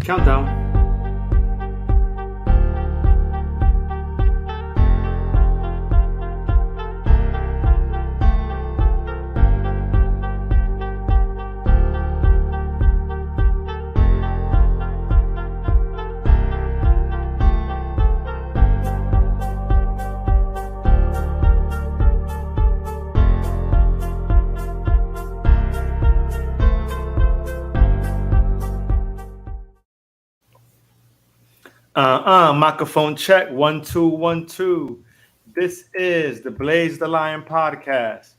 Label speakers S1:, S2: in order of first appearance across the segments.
S1: Countdown. Microphone check. 1 2 1 2. This is the Blaze the Lion podcast.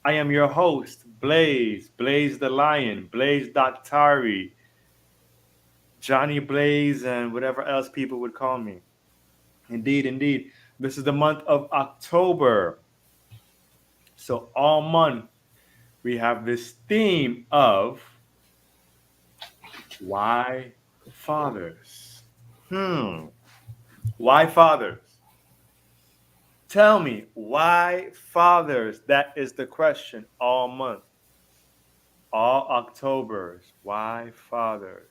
S1: I am your host, Blaze the Lion, Blaze Doctari, Johnny Blaze, and whatever else people would call me. Indeed. This is the month of October. So all month we have this theme of why fathers. Why fathers? Tell me, why fathers? That is the question all month. All Octobers. Why fathers?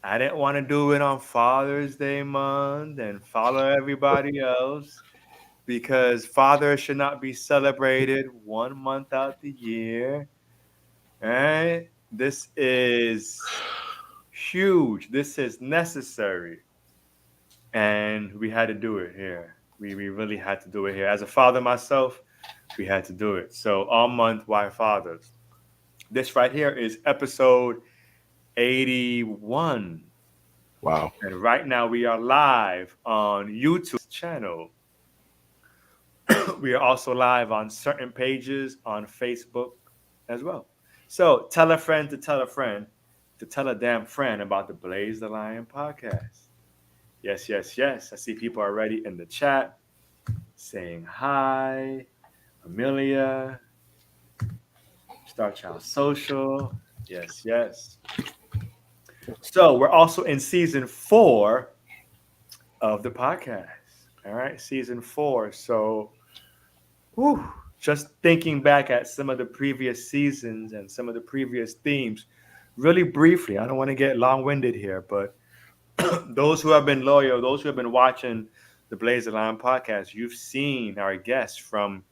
S1: I didn't want to do it on Father's Day month and follow everybody else because fathers should not be celebrated 1 month out the year. Right? This is huge. This is necessary. And we had to do it here. We really had to do it here. As a father myself, we had to do it. So all month, why fathers? This right here is episode 81.
S2: Wow.
S1: And right now we are live on YouTube channel. We are also live on certain pages on Facebook as well. So tell a friend to tell a friend to tell a damn friend about the Blaze the Lion podcast. Yes. I see people already in the chat saying hi. Amelia. Star Child Social. Yes. So we're also in season 4 of the podcast. All right, season 4. So just thinking back at some of the previous seasons and some of the previous themes, really briefly. I don't want to get long-winded here, but those who have been loyal, those who have been watching the Blaze the Lion podcast, you've seen our guests from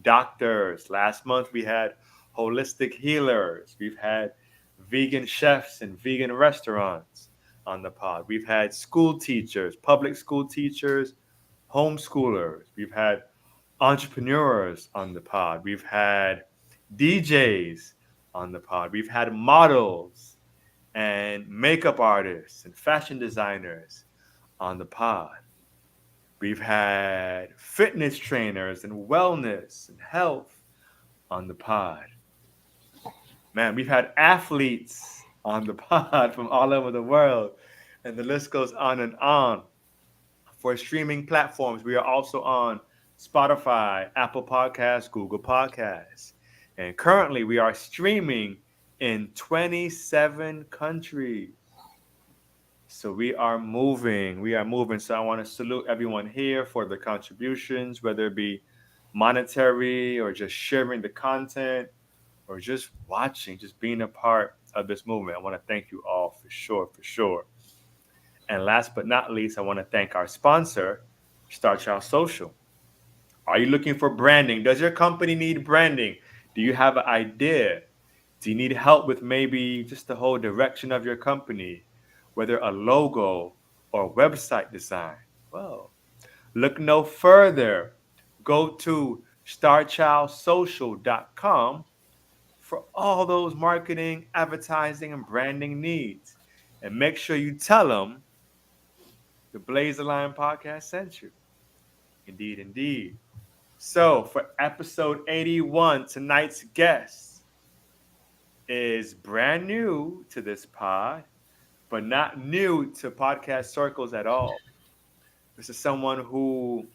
S1: doctors. Last month we had holistic healers. We've had vegan chefs and vegan restaurants on the pod. We've had school teachers, public school teachers, homeschoolers. We've had entrepreneurs on the pod. We've had DJs on the pod. We've had models and makeup artists and fashion designers on the pod. We've had fitness trainers and wellness and health on the pod. Man, we've had athletes on the pod from all over the world, and the list goes on and on. For streaming platforms, we are also on Spotify, Apple Podcasts, Google Podcasts. And currently, we are streaming in 27 countries. So we are moving. So I want to salute everyone here for the contributions, whether it be monetary or just sharing the content or just watching, just being a part of this movement. I want to thank you all for sure. And last but not least, I want to thank our sponsor, Star Child Social. Are you looking for branding? Does your company need branding? Do you have an idea? Do you need help with maybe just the whole direction of your company, whether a logo or website design? Well, look no further. Go to starchildsocial.com for all those marketing, advertising, and branding needs. And make sure you tell them the Blaze the Lion podcast sent you. Indeed. So for episode 81, tonight's guest is brand new to this pod, but not new to podcast circles at all. This is someone who,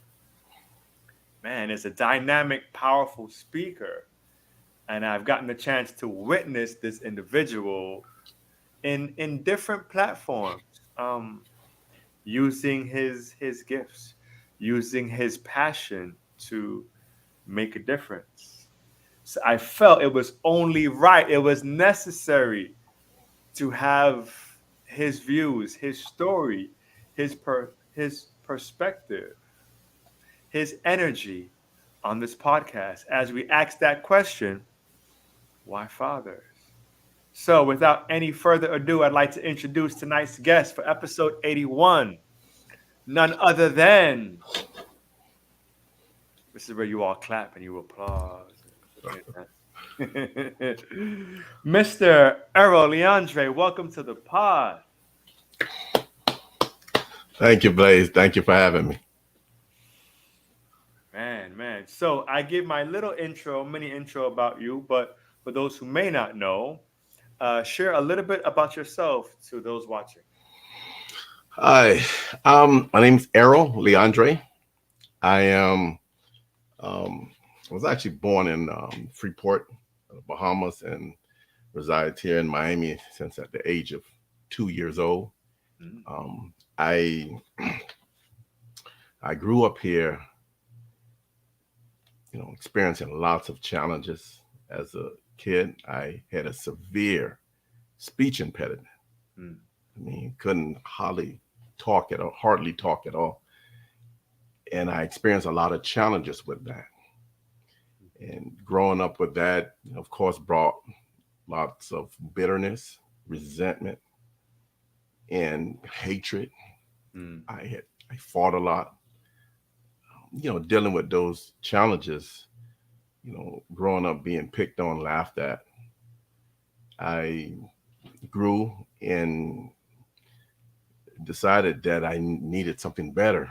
S1: man, is a dynamic, powerful speaker. And I've gotten the chance to witness this individual in different platforms, using his gifts, using his passion to make a difference. So I felt it was only right, it was necessary to have his views, his story, his perspective, his energy on this podcast as we ask that question, why fathers? So, without any further ado, I'd like to introduce tonight's guest for episode 81. None other than, this is where you all clap and you applause. Mr. Errol, Leandre, welcome to the pod.
S2: Thank you, Blaze. Thank you for having me.
S1: Man. So I give my little intro, mini intro about you, but for those who may not know, share a little bit about yourself to those watching.
S2: Hi, my name's Errol Leandre. I am um, was actually born in Freeport, Bahamas, and resides here in Miami since at the age of 2 years old.
S1: Mm,
S2: I I grew up here, experiencing lots of challenges as a kid. I had a severe speech impediment.
S1: mm,
S2: I mean, couldn't hardly talk at all. And I experienced a lot of challenges with that. And growing up with that, of course, brought lots of bitterness, resentment, and hatred.
S1: mm,
S2: I fought a lot, dealing with those challenges, growing up being picked on, laughed at. I grew and decided that I needed something better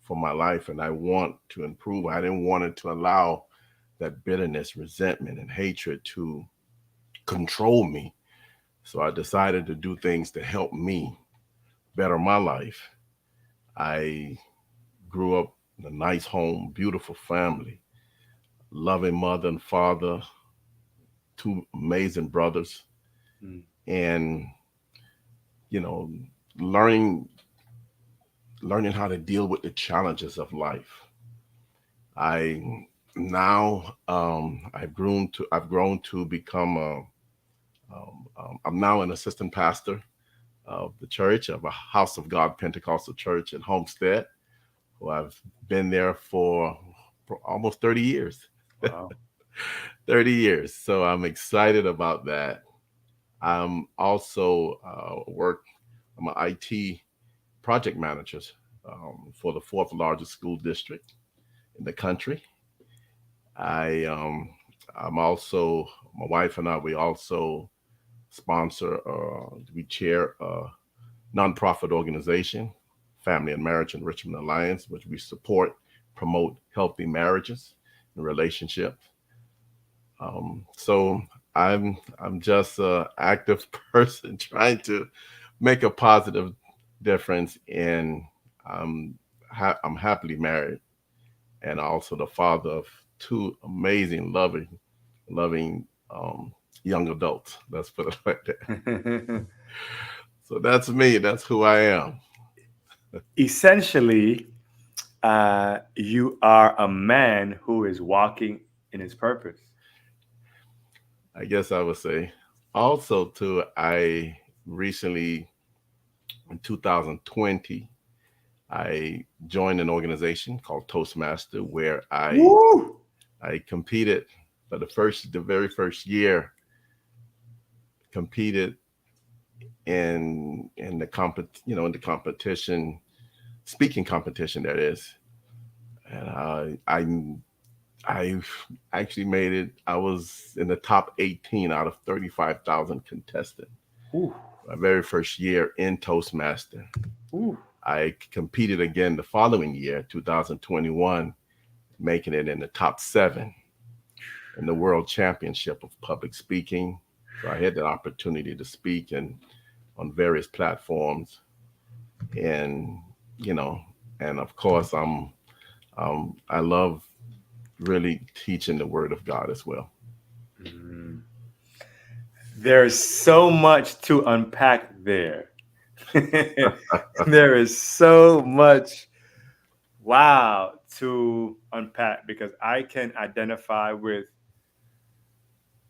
S2: for my life and I want to improve. I didn't want it to allow that bitterness, resentment, and hatred to control me. So I decided to do things to help me better my life. I grew up in a nice home, beautiful family, loving mother and father, two amazing brothers,
S1: mm,
S2: and you know, learning learning how to deal with the challenges of life. I now I've grown to become I'm now an assistant pastor of the church of a House of God Pentecostal church in Homestead. Who I've been there for almost 30 years.
S1: wow.
S2: 30 years. So I'm excited about that. I'm also I'm an IT project manager for the fourth largest school district in the country. I I'm also my wife and I we also we chair a nonprofit organization, Family and Marriage Enrichment Alliance, which we support, promote healthy marriages and relationships. So I'm just an active person trying to make a positive difference, and I'm happily married, and also the father of two amazing, loving young adults. Let's put it like that. So that's me. That's who I am.
S1: Essentially, you are a man who is walking in his purpose.
S2: I guess I would say. Also, too, I recently in 2020 I joined an organization called Toastmaster where
S1: Woo!
S2: I competed for the very first year competed in the in the competition, speaking competition that is, and I actually made it. I was in the top 18 out of 35,000 contestants.
S1: Ooh,
S2: My very first year in Toastmaster.
S1: ooh.
S2: I competed again the following year, 2021, making it in the top seven in the World Championship of Public Speaking. So I had the opportunity to speak and on various platforms, and you know, and of course, I love really teaching the Word of God as well.
S1: Mm. There's so much to unpack there. There is so much, wow, to unpack because I can identify with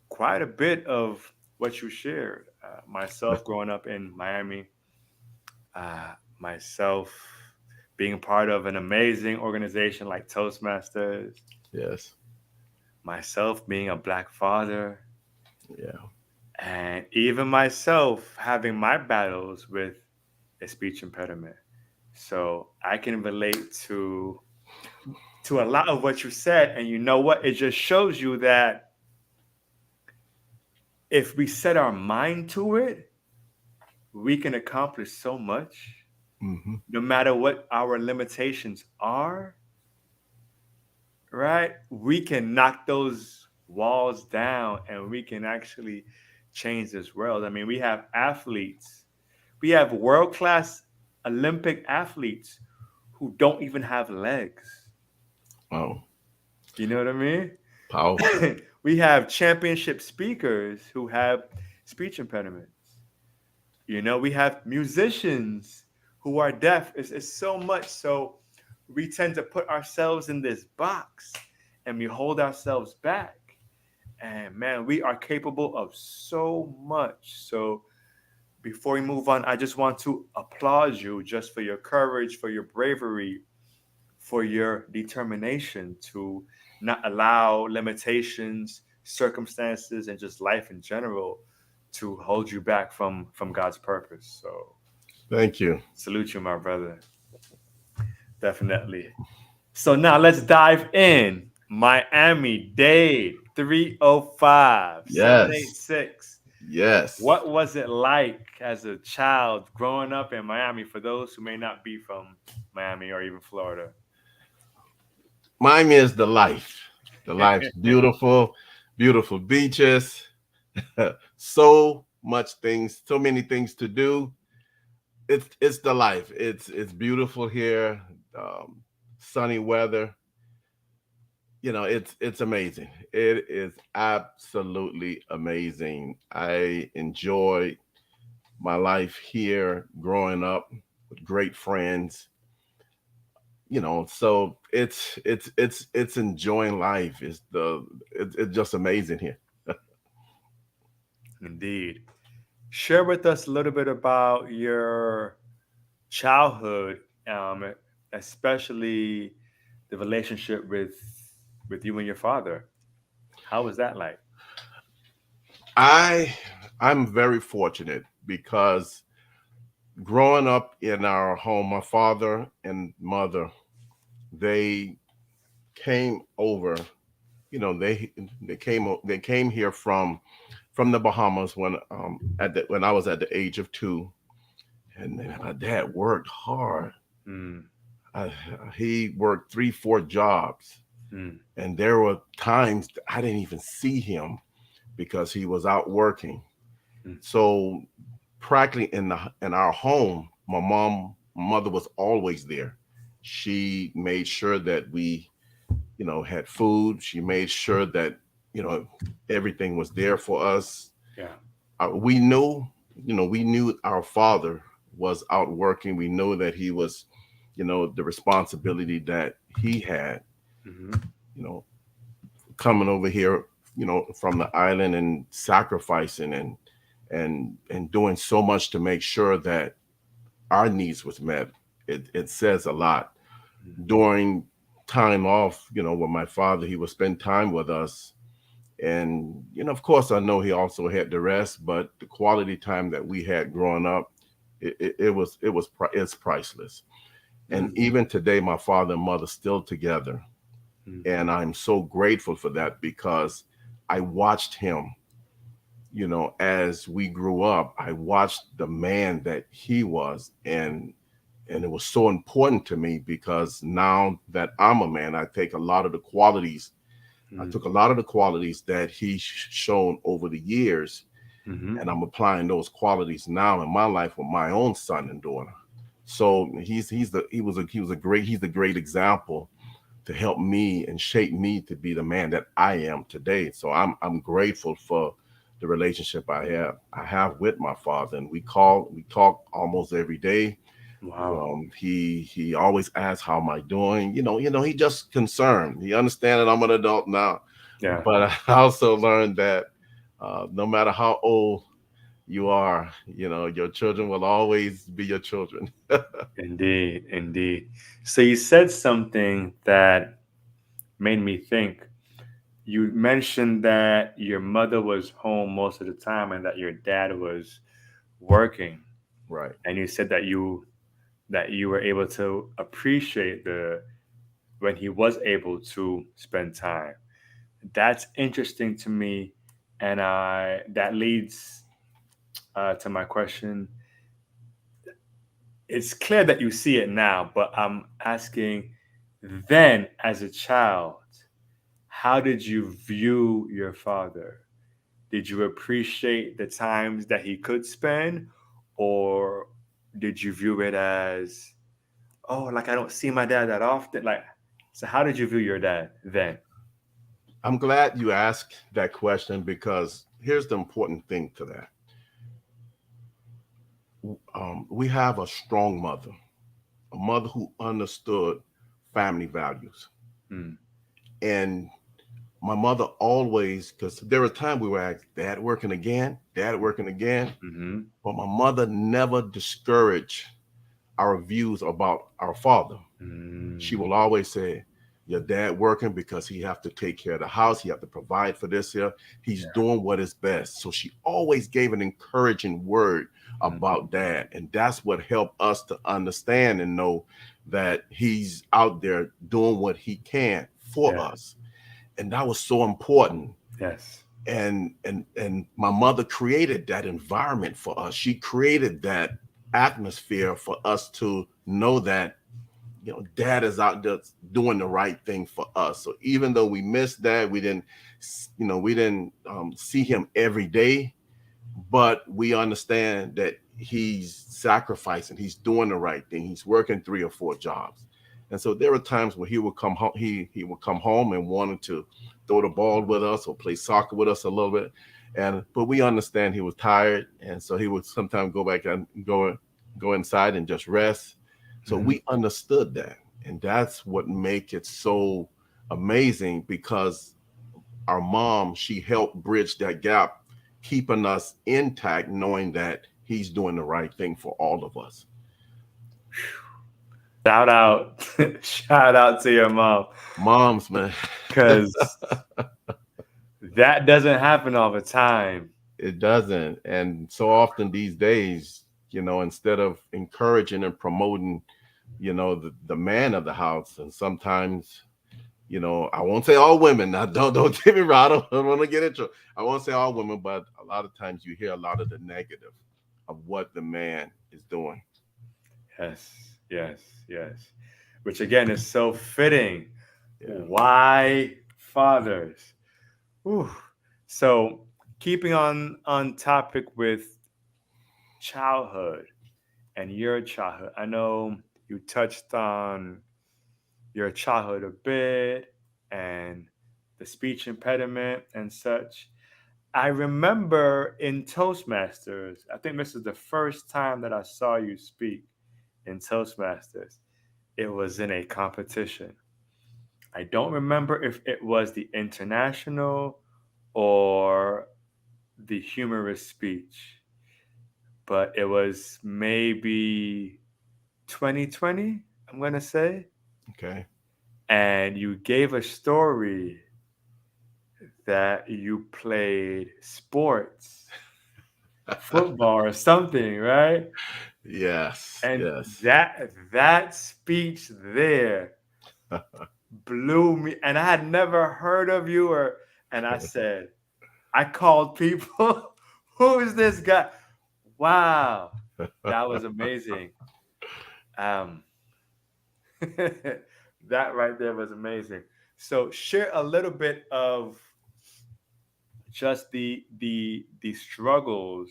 S1: quite a bit of what you shared. Myself growing up in Miami, Myself being part of an amazing organization like Toastmasters,
S2: Yes.
S1: myself being a black father,
S2: Yeah.
S1: and even myself having my battles with a speech impediment. So I can relate to a lot of what you said, and you know what? It just shows you that if we set our mind to it, we can accomplish so much,
S2: Hmm.
S1: no matter what our limitations are, right? We can knock those walls down and we can actually change this world. I mean, we have athletes, we have world class Olympic athletes who don't even have legs.
S2: Oh,
S1: You know what I mean?
S2: powerful.
S1: We have championship speakers who have speech impediments. You know, we have musicians who are deaf. It's so much. So we tend to put ourselves in this box and we hold ourselves back. And man, we are capable of so much. So before we move on, I just want to applaud you just for your courage, for your bravery, for your determination to not allow limitations, circumstances, and just life in general to hold you back from God's purpose. So
S2: Thank you.
S1: salute you, my brother. Definitely. So now let's dive in. Miami Dade 305
S2: Yes.
S1: 786.
S2: Yes.
S1: What was it like as a child growing up in Miami for those who may not be from Miami or even Florida?
S2: Miami is the life. The life's beautiful, beautiful beaches, so much things, so many things to do. It's the life. It's beautiful here. Sunny weather. It's amazing. It is absolutely amazing. I enjoy my life here, growing up with great friends. So it's enjoying life. It's just amazing here.
S1: Indeed. Share with us a little bit about your childhood, especially the relationship with you and your father. How was that like?
S2: I I'm very fortunate because growing up in our home, my father and mother, they came over. They came here from the Bahamas when I was at the age of 2, and my dad worked hard.
S1: Mm,
S2: I, he worked 3, 4 jobs,
S1: mm,
S2: and there were times I didn't even see him because he was out working.
S1: mm,
S2: So practically in our home, mother was always there. She made sure that we, had food. She made sure that, you know, everything was there for us.
S1: yeah.
S2: We knew, we knew our father was out working. We know that he was, the responsibility that he had,
S1: Hmm.
S2: you know, coming over here, from the island and sacrificing and doing so much to make sure that our needs was met. It says a lot. During time off, with my father, he would spend time with us. And, of course, I know he also had the rest, but the quality time that we had growing up, it's priceless. And
S1: Mm,
S2: even today, my father and mother still together.
S1: mm,
S2: And I'm so grateful for that because I watched him, as we grew up. I watched the man that he was. And it was so important to me because now that I'm a man, I
S1: mm,
S2: took a lot of the qualities that he's shown over the years,
S1: mm-hmm.
S2: and I'm applying those qualities now in my life with my own son and daughter. So he was a great he's a great example to help me and shape me to be the man that I am today. So I'm grateful for the relationship I have with my father, and we talk almost every day.
S1: Wow.
S2: He always asks how am I doing. He just concerned. He understands that I'm an adult now,
S1: Yeah.
S2: but I also learned that no matter how old you are. Your children will always be your children.
S1: Indeed, indeed. So you said something that made me think. You mentioned that your mother was home most of the time and that your dad was working,
S2: Right.
S1: and you said that you were able to appreciate the when he was able to spend time. That's interesting to me, and I that leads to my question. It's clear that you see it now, but I'm asking, then as a child, how did you view your father? Did you appreciate the times that he could spend, or did you view it as, oh, like I don't see my dad that often? Like, so how did you view your dad then?
S2: I'm glad you asked that question because here's the important thing to that. We have a strong mother, a mother who understood family values.
S1: Mm,
S2: And my mother always, because there were times we were asked, Dad working again.
S1: mm-hmm,
S2: But my mother never discouraged our views about our father. She
S1: mm,
S2: will always say, your dad working because he have to take care of the house. He have to provide for this here. He's
S1: yeah,
S2: doing what is best. So she always gave an encouraging word
S1: mm,
S2: about dad. And that's what helped us to understand and know that he's out there doing what he can for
S1: yeah,
S2: us. And that was so important.
S1: yes,
S2: And my mother created that environment for us. She created that atmosphere for us to know that dad is out there doing the right thing for us. So even though we missed dad, we didn't see him every day, but we understand that he's sacrificing, he's doing the right thing, he's working 3 or 4 jobs. And so there were times where he would come home, he would come home and wanted to throw the ball with us or play soccer with us a little bit. And but we understand he was tired, and so he would sometimes go back and go inside and just rest. So
S1: mm-hmm,
S2: we understood that. And that's what make it so amazing, because our mom, she helped bridge that gap, keeping us intact, knowing that he's doing the right thing for all of us.
S1: shout out, shout out to your mom,
S2: Moms, man.
S1: because that doesn't happen all the time.
S2: It doesn't. And so often these days, instead of encouraging and promoting, the man of the house, and sometimes, I won't say all women. Now, don't get me wrong. I don't want to get into. I won't say all women, but a lot of times you hear a lot of the negative of what the man is doing.
S1: Yes, yes, yes. Which again is so fitting.
S2: Yeah.
S1: Why fathers? Ooh. So keeping on topic with childhood and your childhood, I know you touched on your childhood a bit and the speech impediment and such. I remember in Toastmasters, I think this is the first time that I saw you speak in Toastmasters. It was in a competition. I don't remember if it was the international or the humorous speech, but it was maybe 2020, I'm going to say.
S2: Okay.
S1: And you gave a story that you played sports, football or something, right?
S2: Yes.
S1: And
S2: Yes.
S1: that speech there blew me, and I had never heard of you, or and I said, I called people, who is this guy? Wow, that was amazing. Um, that right there was amazing. So share a little bit of just the struggles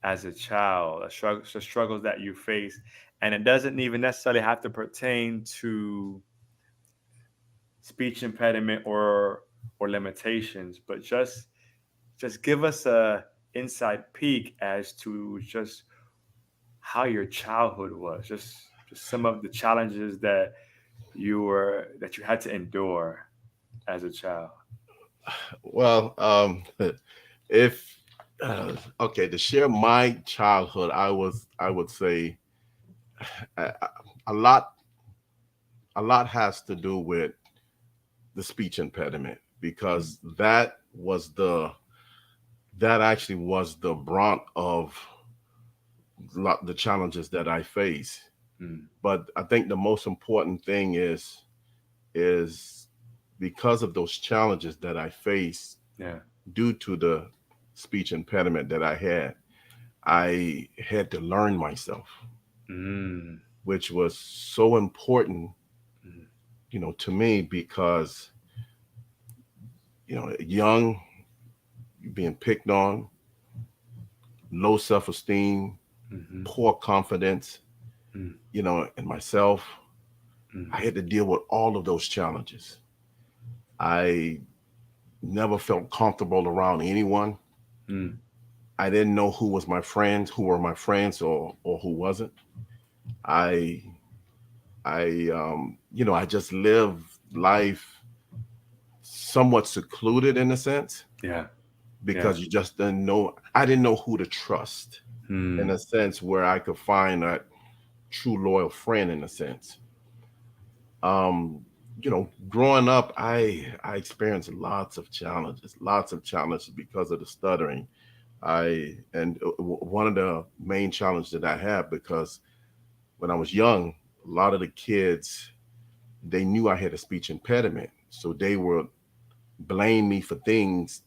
S1: as a child, the struggles that you face, and it doesn't even necessarily have to pertain to speech impediment or limitations, but just give us a inside peek as to just how your childhood was, just some of the challenges that you had to endure as a child.
S2: Well, if Okay, to share my childhood, I would say a, a lot a lot has to do with the speech impediment because that actually was the brunt of the challenges that I face.
S1: Mm.
S2: But I think the most important thing is because of those challenges that I faced
S1: Yeah.
S2: due to the speech impediment that I had to learn myself,
S1: Mm.
S2: which was so important,
S1: Mm.
S2: to me because, young, being picked on, low self-esteem,
S1: Mm-hmm.
S2: poor confidence,
S1: Mm.
S2: in myself.
S1: Mm.
S2: I had to deal with all of those challenges. I never felt comfortable around anyone.
S1: Mm.
S2: I didn't know who was my friends, who were my friends, or who wasn't. I I just lived life somewhat secluded in a sense
S1: Yeah. Yeah.
S2: because you just didn't know. I didn't know who to trust in
S1: Mm.
S2: a sense where I could find a true loyal friend in a sense. Um, growing up, I experienced lots of challenges because of the stuttering. One of the main challenges that I had because when I was young, a lot of the kids they knew I had a speech impediment, so they would blame me for things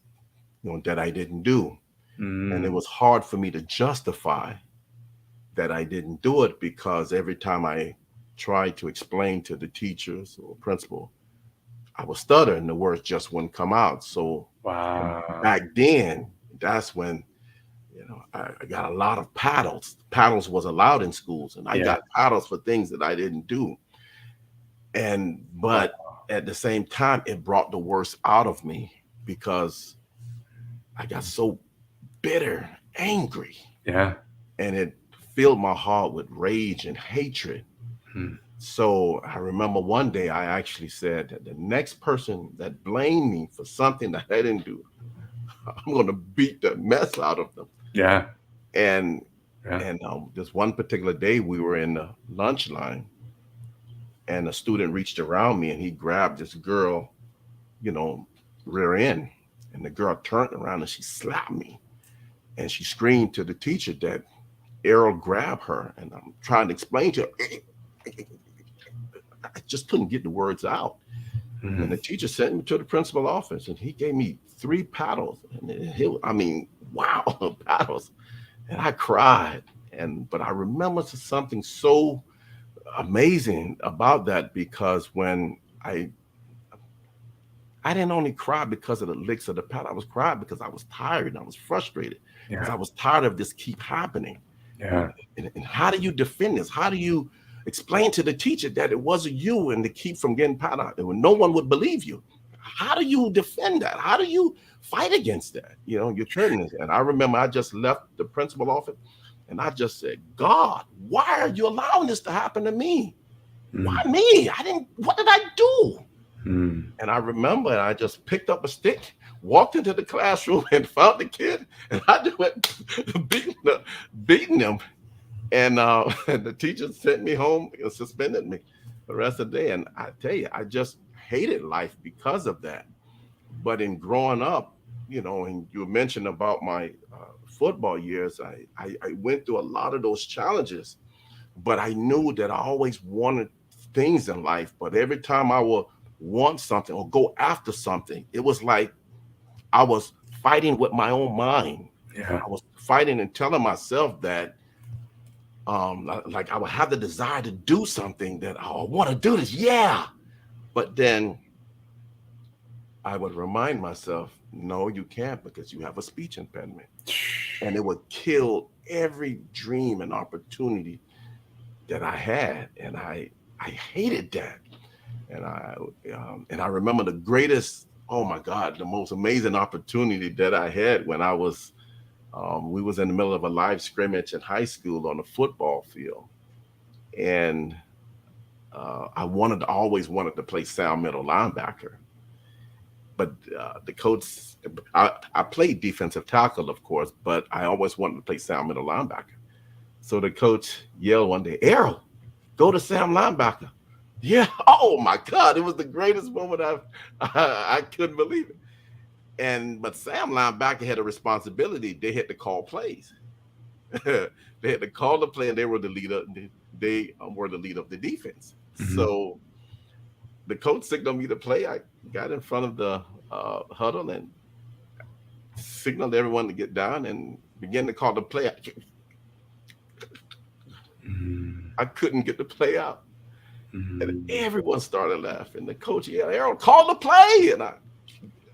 S2: that I didn't do, and it
S1: Mm.
S2: was hard for me to justify that I didn't do it because every time I tried to explain to the teachers or principal, I was stuttering, the words just wouldn't come out. So
S1: Wow.
S2: back then, that's when I got a lot of paddles. Paddles was allowed in schools, and I
S1: Yeah.
S2: got paddles for things that I didn't do. And
S1: Wow.
S2: but at the same time, it brought the worst out of me because I got so bitter, angry,
S1: Yeah.
S2: and it filled my heart with rage and hatred.
S1: Mm.
S2: So I remember one day I actually said that the next person that blamed me for something that I didn't do, I'm going to beat the mess out of them.
S1: Yeah.
S2: And
S1: Yeah.
S2: this one particular day we were in the lunch line, and a student reached around me and he grabbed this girl, you know, rear end, and the girl turned around and she slapped me, and she screamed to the teacher that Errol grabbed her, and I'm trying to explain to her. I just couldn't get the words out. And
S1: Mm.
S2: the teacher sent me to the principal office, and he gave me 3 paddles. And I mean, wow, paddles. And I cried. But I remember something so amazing about that because when I I didn't only cry because of the licks of the paddle, I was crying because I was tired and I was frustrated because
S1: Yeah.
S2: I was tired of this keep happening. And,
S1: Yeah.
S2: and how do you defend this? How do you explain to the teacher that it wasn't you and to keep from getting padded out? And no one would believe you. How do you defend that? How do you fight against that? You're turning this. And I remember I just left the principal office and I just said, God, why are you allowing this to happen to me? Why
S1: Mm.
S2: me? What did I do?
S1: Mm.
S2: And I remember I just picked up a stick, walked into the classroom and found the kid, and I just went beating them. And and the teacher sent me home and suspended me the rest of the day. And I tell you, I just hated life because of that. But in growing up, and you mentioned about my football years, I went through a lot of those challenges, but I knew that I always wanted things in life. But every time I would want something or go after something, it was like I was fighting with my own mind.
S1: Yeah.
S2: I was fighting and telling myself that like I would have the desire to do something that I want to do this, yeah. But then I would remind myself, no, you can't because you have a speech impediment. And it would kill every dream and opportunity that I had. And I hated that. And I remember the greatest, oh my God, the most amazing opportunity that I had when we was in the middle of a live scrimmage in high school on a football field. And I always wanted to play sound middle linebacker. but the coach, I played defensive tackle, of course, but I always wanted to play Sam middle linebacker. So the coach yelled one day, Errol, go to Sam linebacker. Yeah. Oh my God. It was the greatest moment I couldn't believe it. But Sam linebacker had a responsibility. They had to call plays. They had to call the play, and they were the leader. They were the leader of the defense.
S1: Mm-hmm.
S2: So the coach signaled me to play. I got in front of the huddle and signaled everyone to get down and began to call the play. I couldn't get the play out. And
S1: Mm-hmm.
S2: everyone started laughing. The coach yelled, Errol, call the play. And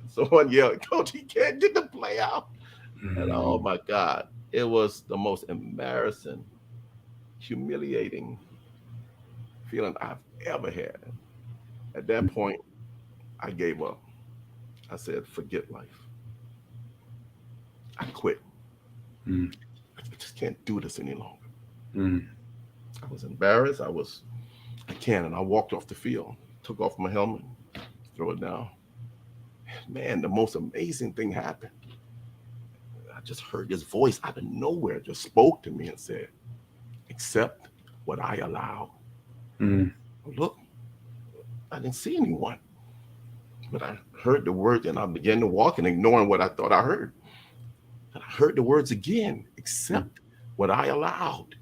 S2: someone yelled, Coach, he can't get the play out. And oh
S1: Mm-hmm.
S2: my God, it was the most embarrassing, humiliating feeling I've ever had. At that point, I gave up. I said, forget life. I quit. I just can't do this any longer.
S1: Mm-hmm.
S2: I was embarrassed. I can't. And I walked off the field, took off my helmet, throw it down. Man, the most amazing thing happened. I just heard this voice out of nowhere just spoke to me and said, accept what I allow.
S1: Mm-hmm.
S2: Look, I didn't see anyone, but I heard the words and I began to walk and ignoring what I thought I heard. And I heard the words again, accept what I allowed.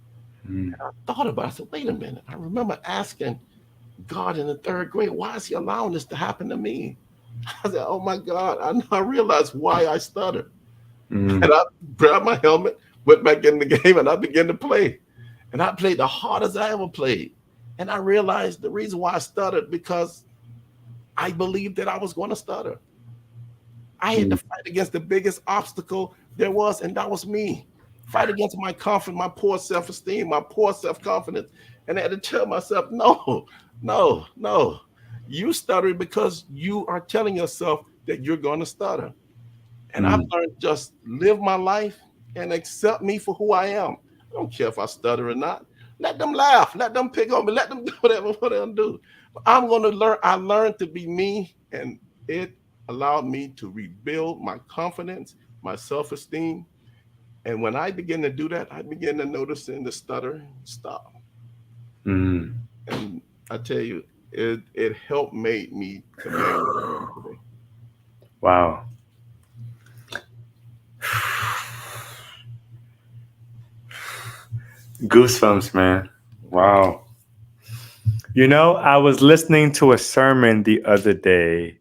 S1: Mm-hmm.
S2: And I thought about it. I said, wait a minute. I remember asking God in the third grade, why is he allowing this to happen to me? I said, oh my God, I realized why I stuttered.
S1: Mm-hmm.
S2: And I grabbed my helmet, went back in the game, and I began to play. And I played the hardest I ever played. And I realized the reason why I stuttered because I believed that I was going to stutter. I had to fight against the biggest obstacle there was, and that was me. Fight against my confidence, my poor self-esteem, my poor self-confidence. And I had to tell myself, no, no, no. You stutter because you are telling yourself that you're going to stutter. And I've
S1: Mm-hmm.
S2: learned just live my life and accept me for who I am. I don't care if I stutter or not. Let them laugh. Let them pick on me. Let them do whatever they do. But I'm going to learn. I learned to be me, and it allowed me to rebuild my confidence, my self-esteem. And when I begin to do that, I begin to notice in the stutter stop.
S1: Mm-hmm.
S2: And I tell you, it helped made me the man that I am today.
S1: Wow. Goosebumps, man. Wow. You know, I was listening to a sermon the other day,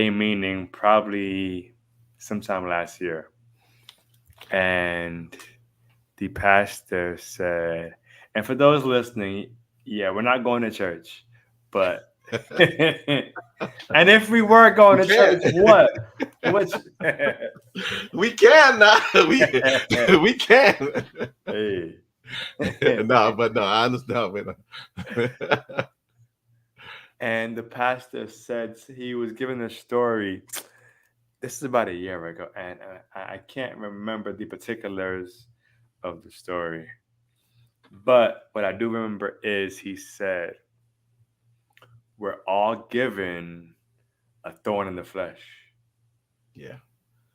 S1: meaning probably sometime last year. And the pastor said, and for those listening, yeah, we're not going to church, but, and if we were going
S2: We
S1: to church,
S2: can.
S1: what? Which,
S2: We can now. We can.
S1: hey.
S2: No, but no, I understand.
S1: And the pastor said he was giving a story. This is about a year ago, and I can't remember the particulars of the story. But what I do remember is he said, we're all given a thorn in the flesh,
S2: Yeah.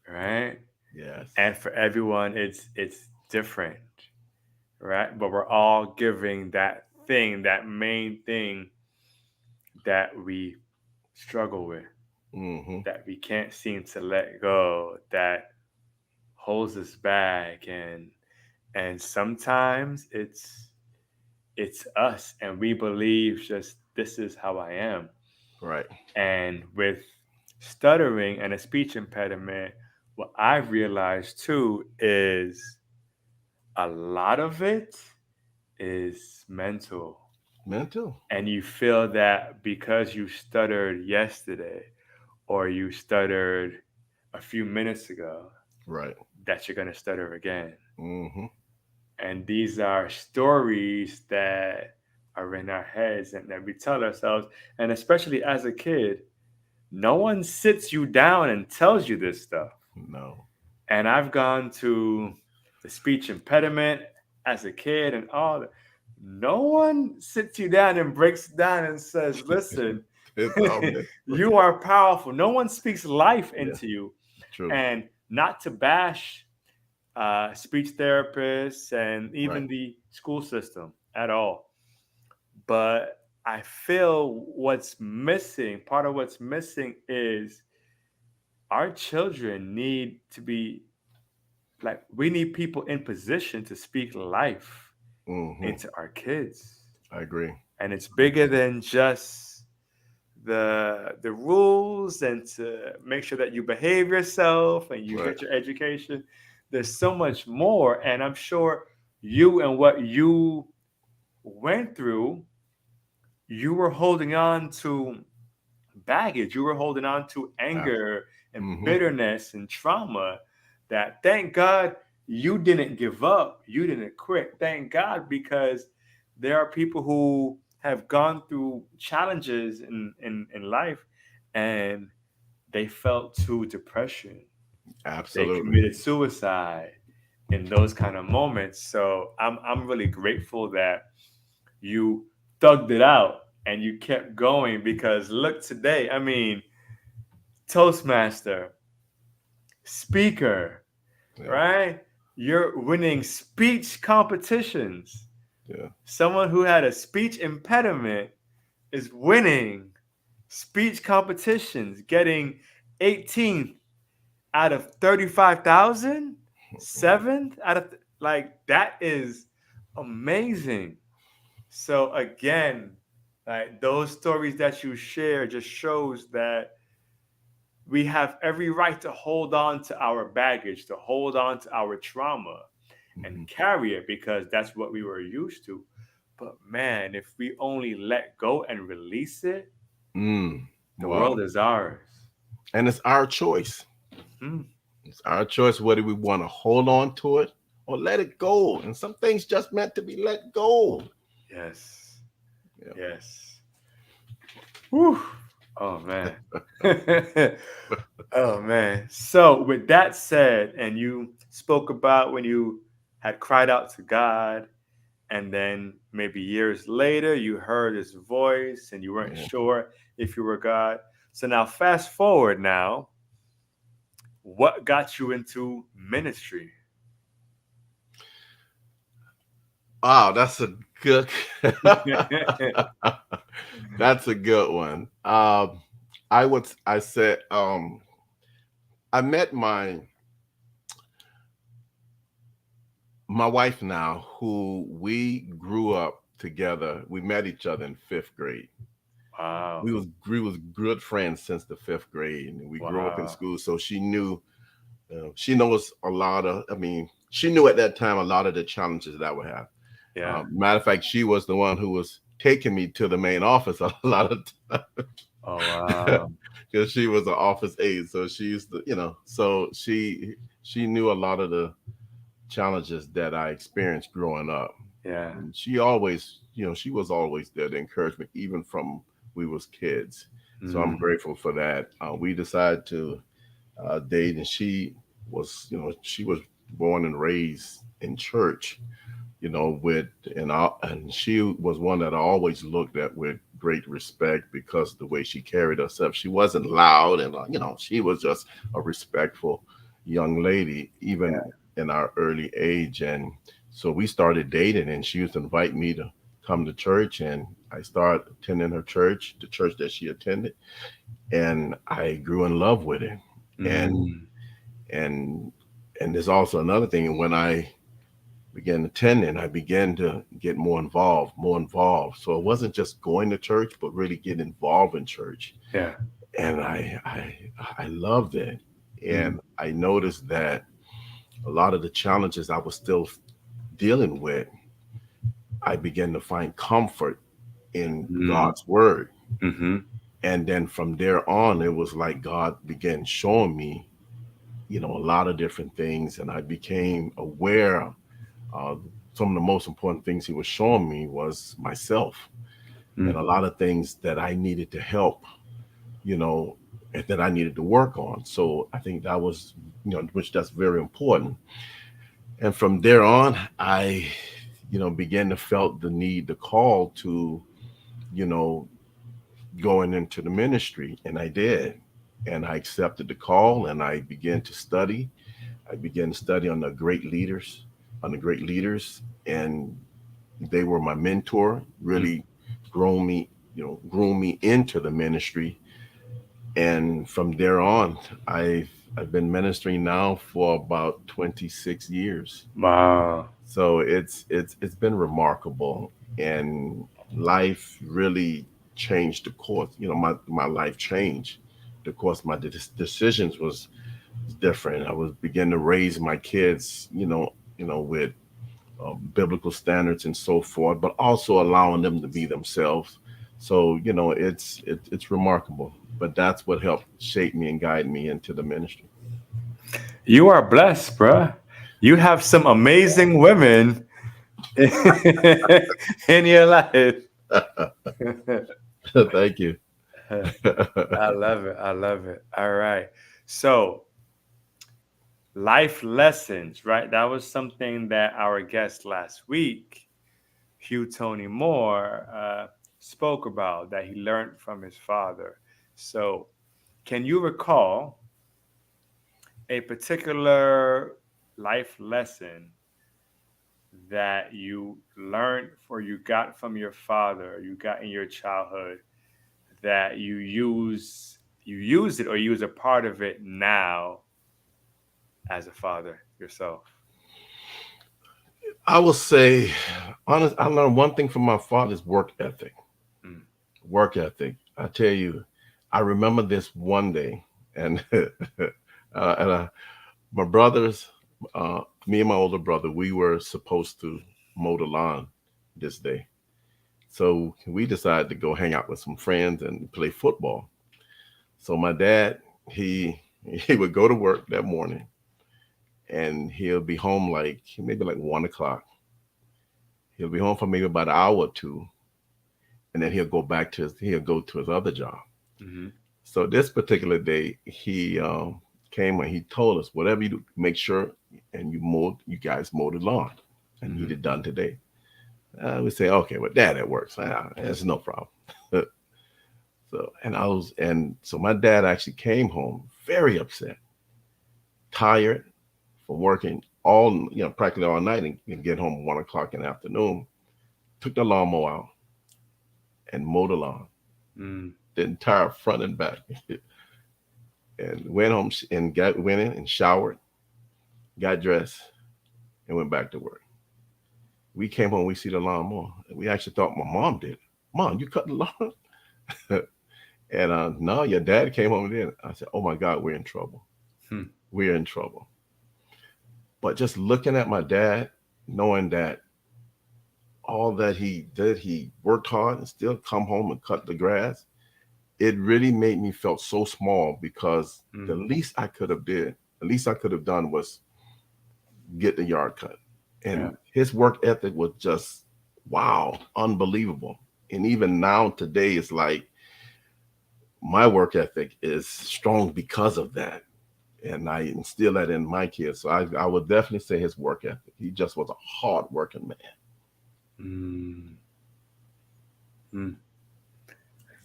S1: right?
S2: Yes.
S1: And for everyone, it's different, right? But we're all giving that thing, that main thing that we struggle with,
S2: Mm-hmm.
S1: that we can't seem to let go, that holds us back, and sometimes it's us, and we believe just this is how I am.
S2: Right.
S1: And with stuttering and a speech impediment, what I've realized too is a lot of it is mental.
S2: Mental.
S1: And you feel that because you stuttered yesterday or you stuttered a few minutes ago,
S2: Right.
S1: that you're going to stutter again.
S2: Mm-hmm.
S1: And these are stories that are in our heads and that we tell ourselves. And especially as a kid, no one sits you down and tells you this stuff.
S2: No.
S1: And I've gone to the speech impediment as a kid and all that. No one sits you down and breaks it down and says, listen,
S2: It's all mental.
S1: You are powerful. No one speaks life
S2: Yeah,
S1: into you.
S2: true.
S1: And not to bash speech therapists and
S2: Right.
S1: even the school system at all. But I feel what's missing, part of what's missing is our children need to be like, we need people in position to speak life
S2: Hmm.
S1: into our kids.
S2: I agree.
S1: And it's bigger than just the rules and to make sure that you behave yourself and you
S2: Right.
S1: get your education. There's so much more. And I'm sure you and what you went through, you were holding on to baggage. You were holding on to anger and
S2: Mm-hmm.
S1: bitterness and trauma that, thank God, you didn't give up. You didn't quit. Thank God, because there are people who have gone through challenges in life and they fell to depression. They
S2: Absolutely.
S1: committed suicide in those kind of moments. So I'm really grateful that you thugged it out and you kept going, because look today, I mean, Toastmaster, speaker,
S2: Yeah.
S1: right? You're winning speech competitions.
S2: Yeah.
S1: Someone who had a speech impediment is winning speech competitions, getting 18th out of 35,000, seventh out of like, that is amazing. So again, like, those stories that you share just shows that we have every right to hold on to our baggage, to hold on to our trauma and
S2: Hmm.
S1: carry it, because that's what we were used to. But man, if we only let go and release it,
S2: Mm.
S1: the world
S2: Wow.
S1: is ours.
S2: And it's our choice.
S1: Mhm.
S2: It's our choice whether we want to hold on to it or let it go. And some things just meant to be let go.
S1: Yes.
S2: Yeah.
S1: Yes. Whew. Oh man. Oh man. So with that said, and you spoke about when you had cried out to God, and then maybe years later you heard his voice and you weren't
S2: Yeah.
S1: sure if you were God. So now fast forward now, what got you into ministry?
S2: Wow, that's a good that's a good one. I said I met my wife now, who we grew up together. We met each other in fifth grade.
S1: Wow.
S2: We was good friends since the fifth grade, and we grew up in
S1: Wow.
S2: school. So she knows a lot of. I mean, she knew at that time a lot of the challenges that I would have.
S1: Yeah.
S2: Matter of fact, she was the one who was taking me to the main office a lot of
S1: Oh
S2: time
S1: wow.
S2: because she was an office aide. So she used to, so she knew a lot of the challenges that I experienced growing up.
S1: Yeah.
S2: And she always, she was always there to encourage me, even from we was kids. So I'm
S1: Mm.
S2: grateful for that. We decided to date, and she was born and raised in church, with and she was one that I always looked at with great respect because of the way she carried herself. She wasn't loud, and she was just a respectful young lady, even in our early age. And so we started dating, and she used to invite me to come to church, and I started attending her church, the church that she attended, and I grew in love with it. And
S1: Mm.
S2: and and there's also another thing. When I began attending, I began to get more involved, more involved. So it wasn't just going to church, but really getting involved in church.
S1: Yeah.
S2: And I loved it.
S1: Mm.
S2: And I noticed that a lot of the challenges I was still dealing with, I began to find comfort in
S1: Mm.
S2: God's word.
S1: Mm-hmm.
S2: And then from there on, it was like God began showing me, a lot of different things. And I became aware. Uh, some of the most important things he was showing me was myself, and
S1: Mm.
S2: a lot of things that I needed to help, you know, and that I needed to work on. So I think that was, which that's very important. And from there on, I, began to felt the need, the call to, you know, going into the ministry, and I did. And I accepted the call, and I began to study. I began to study on the great leaders, and they were my mentor.
S1: Mm.
S2: Really grown me into the ministry, and from there on, I've been ministering now for about 26 years.
S1: Wow.
S2: So it's been remarkable, and life really changed the course. My life changed. The course, my decisions was different. I was beginning to raise my kids, with biblical standards and so forth, but also allowing them to be themselves. So it's remarkable. But that's what helped shape me and guide me into the ministry.
S1: You are blessed, bruh. You have some amazing women in your life.
S2: Thank you.
S1: I love it. I love it. All right. So, life lessons, right? That was something that our guest last week, Hugh Tony Moore, spoke about that he learned from his father. So, can you recall a particular life lesson that you learned or you got from your father, you got in your childhood that you use it or use a part of it now as a father yourself?
S2: I will say, honest, I learned one thing from my father's work ethic.
S1: Mm.
S2: Work ethic. I tell you, I remember this one day, and and my brothers, me and my older brother, we were supposed to mow the lawn this day. So we decided to go hang out with some friends and play football. So my dad, he he would go to work that morning, and he'll be home like maybe like 1 o'clock. He'll be home for maybe about an hour or two, and then he'll go to his other job.
S1: Hmm.
S2: So this particular day, he came and he told us, whatever you do, make sure and you guys mow the lawn, and
S1: Hmm.
S2: he'd have done today. We say, okay, well, Dad, it works. It's no problem. So my dad actually came home very upset, tired from working practically all night, and get home 1 o'clock in the afternoon. Took the lawnmower out and mowed the lawn,
S1: Mm.
S2: the entire front and back, and went home and went in and showered, got dressed, and went back to work. We came home, we see the lawnmower. We actually thought my mom did it. Mom, you cut the lawn? And no, your dad came home and did it. I said, oh my God, we're in trouble.
S1: Hmm.
S2: We're in trouble. But just looking at my dad, knowing that all that he did, he worked hard and still come home and cut the grass. It really made me felt so small, because the
S1: Mm.
S2: least I could have done was get the yard cut.
S1: Yeah.
S2: And his work ethic was just wow, unbelievable. And even now today, it's like my work ethic is strong because of that. And I instill that in my kids. So I would definitely say his work ethic. He just was a hard working man.
S1: Mm. Mm.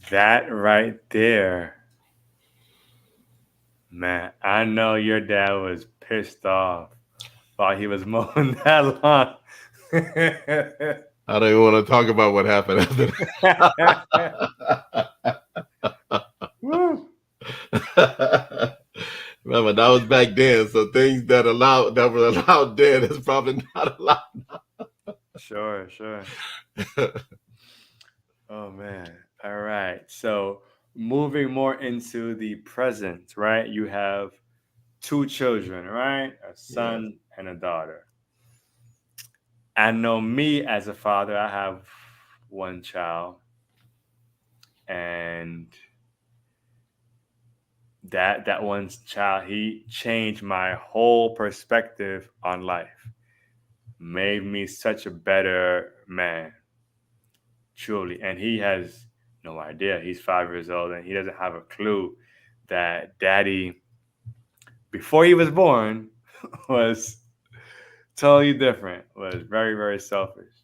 S1: That right there, man. I know your dad was pissed off while he was mowing that lawn.
S2: I don't even want to talk about what happened after
S1: Woo.
S2: that. Remember, that was back then. So things that were allowed then is probably not allowed.
S1: Sure, sure. Oh man. All right. So moving more into the present, right? You have two children, right? A
S2: Yes.
S1: son and a daughter. I know me as a father, I have one child, and that one child, he changed my whole perspective on life. Made me such a better man, truly. And he has no idea. He's 5 years old and he doesn't have a clue that daddy, before he was born, was totally different, was very, very selfish.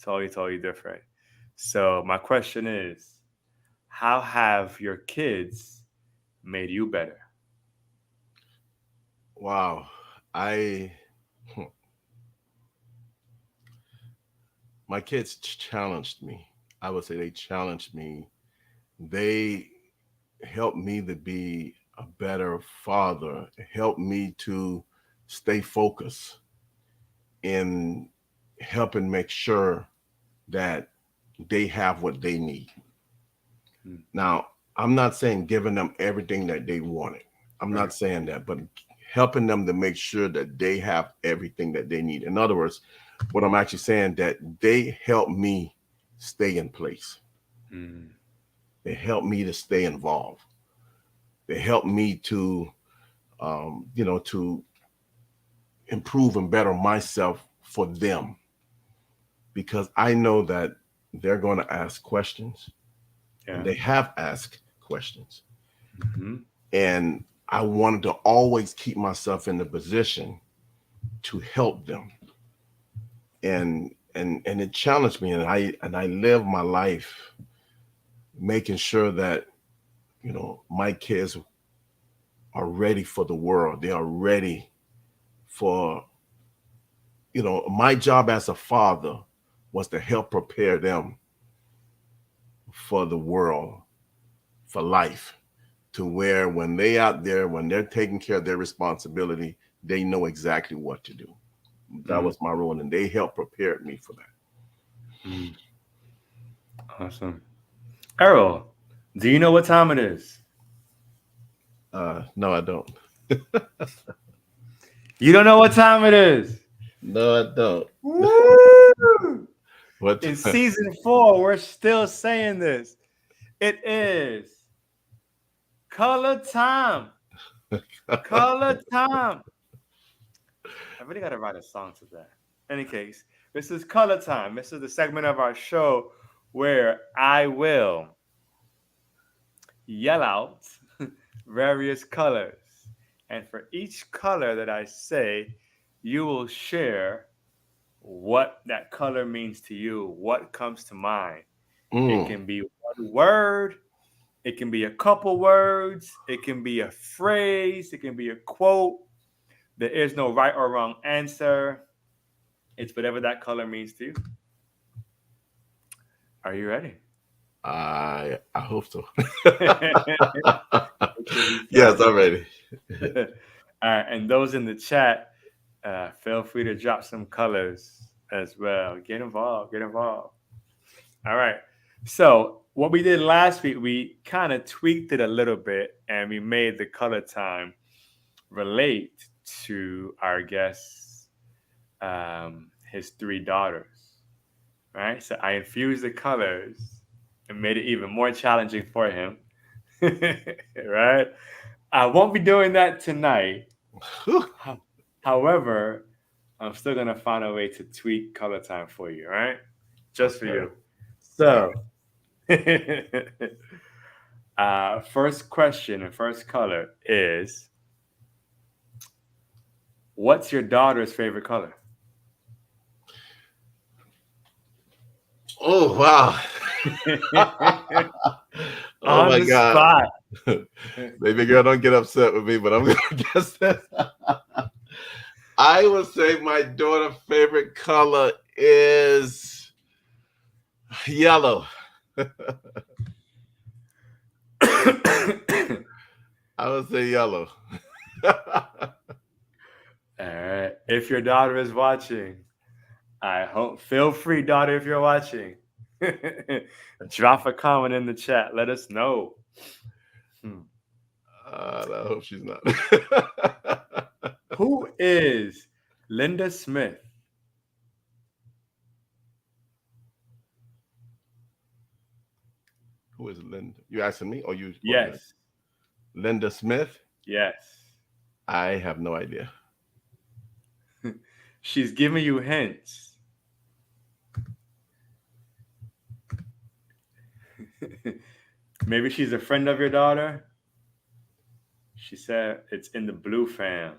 S1: Totally, totally different. So, my question is, how have your kids made you better?
S2: Wow. I my kids challenged me. I would say they challenged me. They helped me to be a better father, helped me to stay focused in helping make sure that they have what they need.
S1: Mm.
S2: Now, I'm not saying giving them everything that they wanted. I'm
S1: Right.
S2: not saying that, but helping them to make sure that they have everything that they need. In other words, what I'm actually saying that they help me stay in place.
S1: Mm.
S2: They help me to stay involved. They help me to, to improve and better myself for them because I know that they're going to ask questions and
S1: Yeah.
S2: they have asked questions.
S1: Hmm.
S2: And I wanted to always keep myself in the position to help them. And it challenged me and I live my life making sure that, my kids are ready for the world. They are ready for, my job as a father was to help prepare them for the world, for life, to where when they out there, when they're taking care of their responsibility, they know exactly what to do. That
S1: Mm.
S2: was my role, and they helped prepare me for
S1: Mm. Awesome. Errol, do you know what time it is?
S2: that. No, I don't.
S1: You don't know what time it is.
S2: No, I don't.
S1: Woo!
S2: What?
S1: In season 4, we're still saying this. It is color time. Color time. I really got to write a song to that. Any case, this is color time. This is the segment of our show where I will yell out various colors. And for each color that I say, you will share what that color means to you, what comes to mind. It
S2: Mm,
S1: can be one word, it can be a couple words, it can be a phrase, it can be a quote. There is no right or wrong answer. It's whatever that color means to you. Are you ready?
S2: I hope so.
S1: It should be
S2: Yes,
S1: fun.
S2: I'm ready.
S1: All right, and those in the chat, feel free to drop some colors as well. Get involved. Get involved. All right. So what we did last week, we kind of tweaked it a little bit, and we made the color time relate to our guest's his 3 daughters. Right. So I infused the colors and made it even more challenging for him. Right. I won't be doing that tonight.
S2: Whew.
S1: However, I'm still gonna find a way to tweak color time for you, all right? Just for
S2: Okay.
S1: you.
S2: All right.
S1: So, first question and first color is, what's your daughter's favorite color?
S2: Oh wow. Oh
S1: On
S2: my
S1: the
S2: God.
S1: spot.
S2: Baby girl, don't get upset with me, but I'm gonna guess that. I would say my daughter's favorite color is yellow. I would say yellow.
S1: All right. If your daughter is watching, I hope feel free, daughter, if you're watching. Drop a comment in the chat. Let us know. Hmm.
S2: I hope she's not.
S1: Who is Linda Smith?
S2: Who is Linda? You asking me or you? Or you?
S1: Yes.
S2: Linda Smith?
S1: Yes.
S2: I have no idea.
S1: She's giving you hints. Maybe she's a friend of your daughter. She said it's in the blue fam.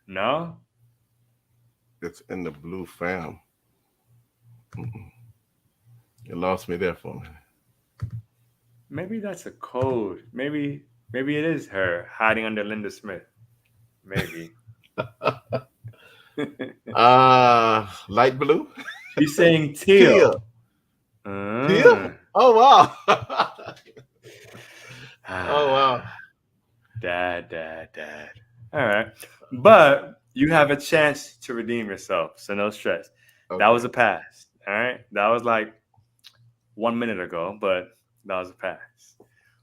S1: No?
S2: It's in the blue fam. Mm-mm. You lost me there for a minute.
S1: Maybe that's a code. Maybe it is her hiding under Linda Smith. Maybe.
S2: Light blue.
S1: She's saying
S2: Teal.
S1: teal.
S2: Teal.
S1: Mm.
S2: Oh wow. Oh wow.
S1: Ah, dad. All right. But you have a chance to redeem yourself, so no stress. That was
S2: Okay.
S1: a pass. All right. That was like 1 minute ago, but that was a pass.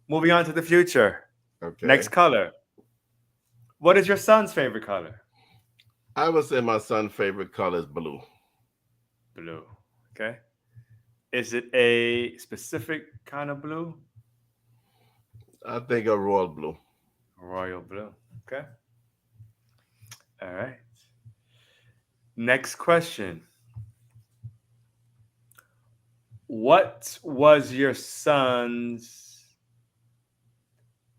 S1: Moving on to the future. Next
S2: Okay.
S1: color. What is your son's favorite color?
S2: I would say my son's favorite color is blue.
S1: Blue. Okay. Is it a specific kind of blue?
S2: I think a royal blue.
S1: Royal blue. Okay. All right. Next question. What was your son's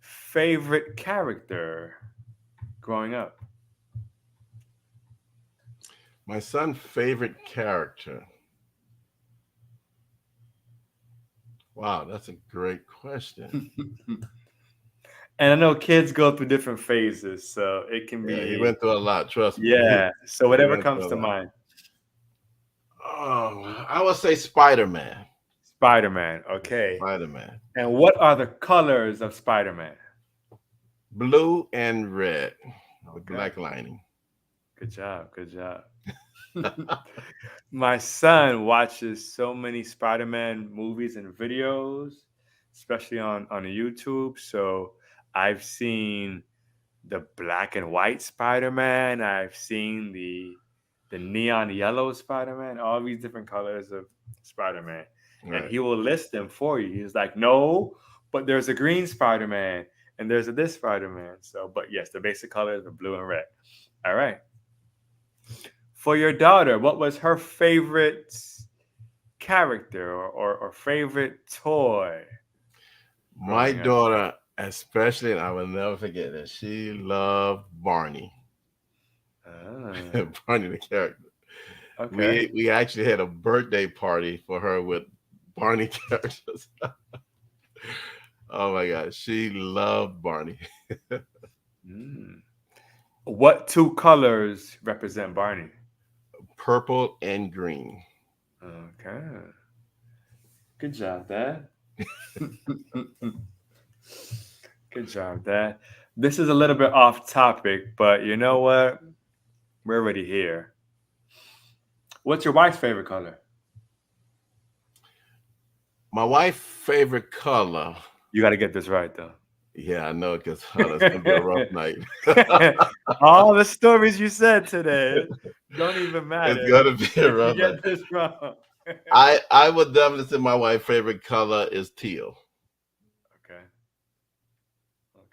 S1: favorite character growing up?
S2: My son's favorite character. Wow, that's a great question.
S1: And I know kids go through different phases, so it can
S2: Yeah, he
S1: be,
S2: went through a lot. Trust me. He,
S1: yeah. So
S2: he
S1: whatever
S2: went
S1: comes
S2: through a
S1: to
S2: lot.
S1: mind.
S2: Oh, I would say Spider Man.
S1: Spider Man. Okay.
S2: Spider Man.
S1: And what are the colors of Spider Man?
S2: Blue and red with
S1: Okay.
S2: black lining.
S1: Good job. Good job. My son watches so many Spider-Man movies and videos, especially on YouTube. So I've seen the black and white Spider-Man. I've seen the neon yellow Spider-Man, all these different colors of Spider-Man. And
S2: Right.
S1: he will list them for you. He's like, no, but there's a green Spider-Man and there's a this Spider-Man. So, but yes, the basic colors are blue and red. All right. For your daughter, what was her favorite character or favorite toy
S2: My
S1: growing up?
S2: daughter, especially, and I will never forget it, she loved Barney.
S1: Ah,
S2: Barney the character.
S1: okay.
S2: We actually had a birthday party for her with Barney characters. Oh my God, she loved Barney.
S1: Mm. What two colors represent Barney?
S2: Purple and green.
S1: Okay. Good job, Dad. Good job, Dad. This is a little bit off topic, but you know what? We're already here. What's your wife's favorite color?
S2: My wife's favorite color.
S1: You got to get this right, though.
S2: Yeah, I know, because it's gonna be a rough night.
S1: All the stories you said today don't even
S2: It's
S1: matter
S2: gonna be a
S1: if you
S2: rough night.
S1: get this wrong.
S2: I would definitely say my wife's favorite color is teal.
S1: Okay.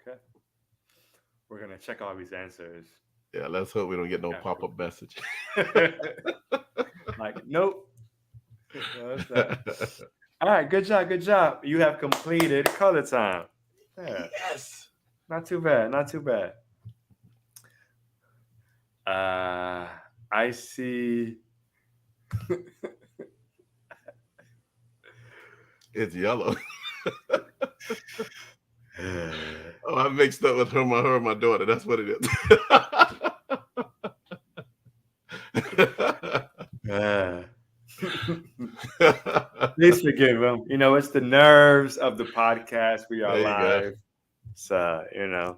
S1: Okay. We're gonna check all these answers.
S2: Yeah, let's hope we don't get no pop up message.
S1: Like, nope. No, it's not. All right, good job, good job. You have completed color time. Yeah,
S2: Yes.
S1: not too bad, not too bad. Uh, I see.
S2: It's yellow. Oh, I mixed up with her and my daughter. That's what it
S1: Uh, please forgive him. You know, it's the nerves of the podcast. We are
S2: There you go.
S1: live. So, you know.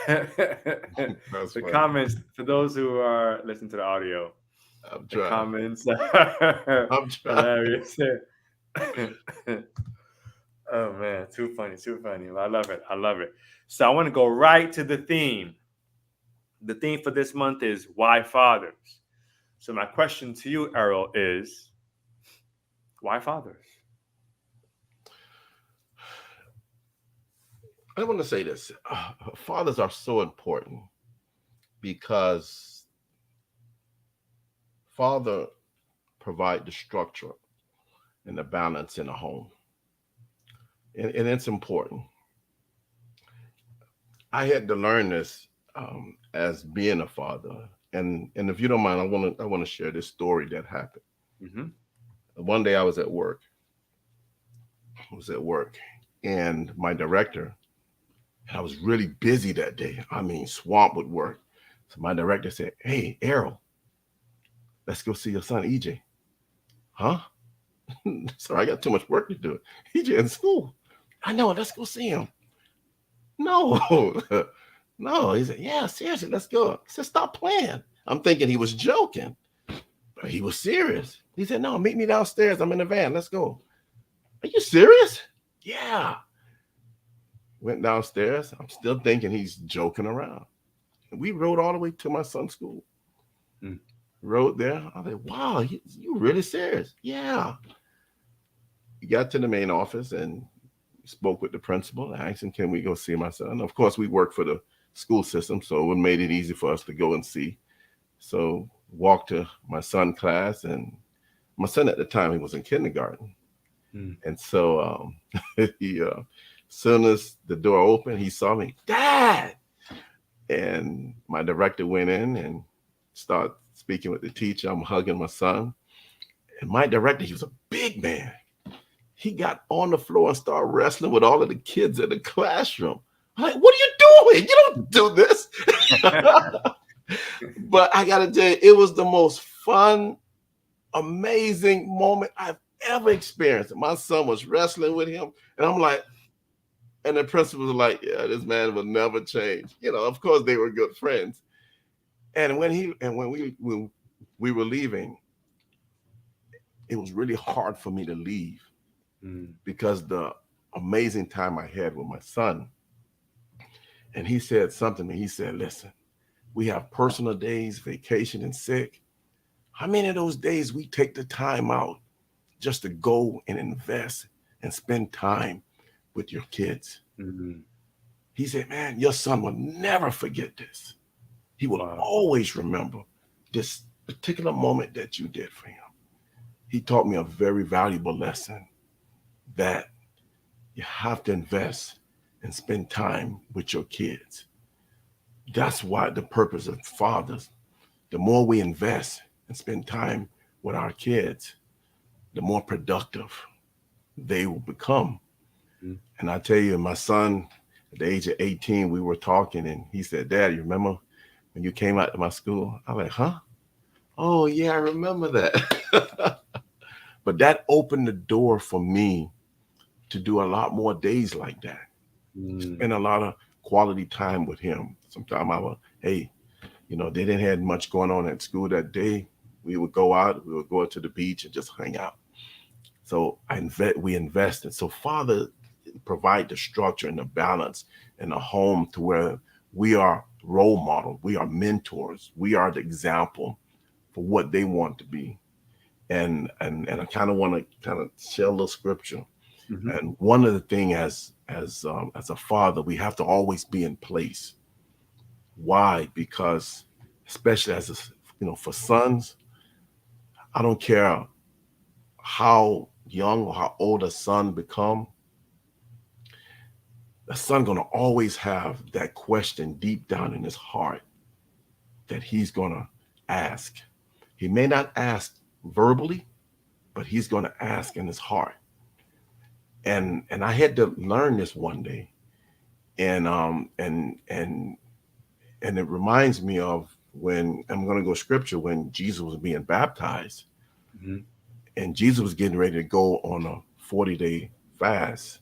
S2: That's
S1: The
S2: funny.
S1: comments, for those who are listening to the audio,
S2: I'm
S1: the
S2: trying.
S1: comments are
S2: I'm trying.
S1: hilarious. Oh man, too funny, too funny. I love it. I love it. So I want to go right to the theme. The theme for this month is why fathers. So my question to you, Errol, is why fathers?
S2: I want to say this. Fathers are so important because father provide the structure and the balance in a home. And it's important. I had to learn this as being a father. And if you don't mind, I want to share this story that happened.
S1: Mm-hmm.
S2: One day I was at work was at work, and my director, and I was really busy that day. I mean, swamped with work. So my director said, "Hey, Errol, let's go see your son, EJ." Huh? Sorry, I got too much work to do. EJ in school. I know. Let's go see him. No, no. He said, "Yeah, seriously, let's go." I said, "Stop playing." I'm thinking he was joking, but he was serious. He said, "No, meet me downstairs. I'm in the van. Let's go." Are you serious? Yeah. Went downstairs. I'm still thinking he's joking around. We rode all the way to my son's school.
S1: Mm.
S2: Rode there. I was like, wow, you really serious? Yeah. We got to the main office and spoke with the principal. I asked him, can we go see my son? Of course, we work for the school system, so it made it easy for us to go and see. So walked to my son's class, and my son at the time, he was in kindergarten.
S1: Mm.
S2: And so he, as soon as the door opened, he saw me, Dad. And my director went in and started speaking with the teacher. I'm hugging my son. And my director, he was a big man. He got on the floor and started wrestling with all of the kids in the classroom. I'm like, what are you doing? You don't do this. But I got to tell you, it was the most fun, amazing moment I've ever experienced. My son was wrestling with him. And I'm like, and the principal was like, yeah, this man will never change. You know, of course, they were good friends. And when we were leaving, it was really hard for me to leave
S1: Mm.
S2: because the amazing time I had with my son. And he said something to me. He said, listen, we have personal days, vacation, and sick. How many of those days we take the time out just to go and invest and spend time with your kids?
S1: Mm.
S2: He said, man, your son will never forget this. He will
S1: Wow.
S2: always remember this particular moment that you did for him. He taught me a very valuable lesson that you have to invest and spend time with your kids. That's why the purpose of fathers, the more we invest and spend time with our kids, the more productive they will become.
S1: Mm.
S2: And I tell you, my son, at the age of 18, we were talking and he said, Dad, you remember when you came out to my school? I'm like, huh? Oh, yeah, I remember that. But that opened the door for me to do a lot more days like that.
S1: Mm.
S2: Spend a lot of quality time with him. Sometimes I would, hey, they didn't have much going on at school that day. We would go out, we would go to the beach and just hang out. So we invested. So Father provide the structure and the balance in a home to where we are role model, we are mentors, we are the example for what they want to be. And I kind of want to kind of share a little scripture.
S1: Mhm.
S2: And one of the thing as a father, we have to always be in place. Why? Because especially for sons, I don't care how young or how old a son become, the son gonna always have that question deep down in his heart that he's gonna ask. He may not ask verbally, but he's gonna ask in his heart. And I had to learn this one day, and it reminds me of when I'm going to go scripture when Jesus was being baptized,
S1: Mhm.
S2: and Jesus was getting ready to go on a 40-day fast,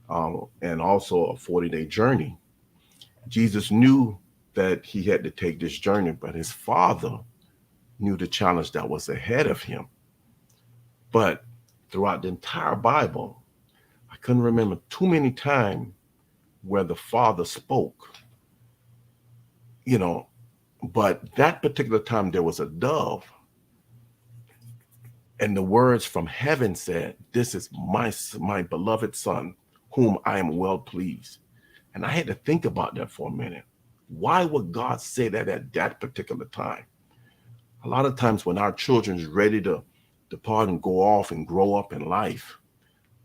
S2: and also a 40-day journey. Jesus knew that he had to take this journey, but his father knew the challenge that was ahead of him. But throughout the entire Bible, I couldn't remember too many times where the father spoke, you know, but that particular time there was a dove, and the words from heaven said, this is my beloved son, whom I am well pleased. And I had to think about that for a minute. Why would God say that at that particular time? A lot of times when our children is ready to depart and go off and grow up in life,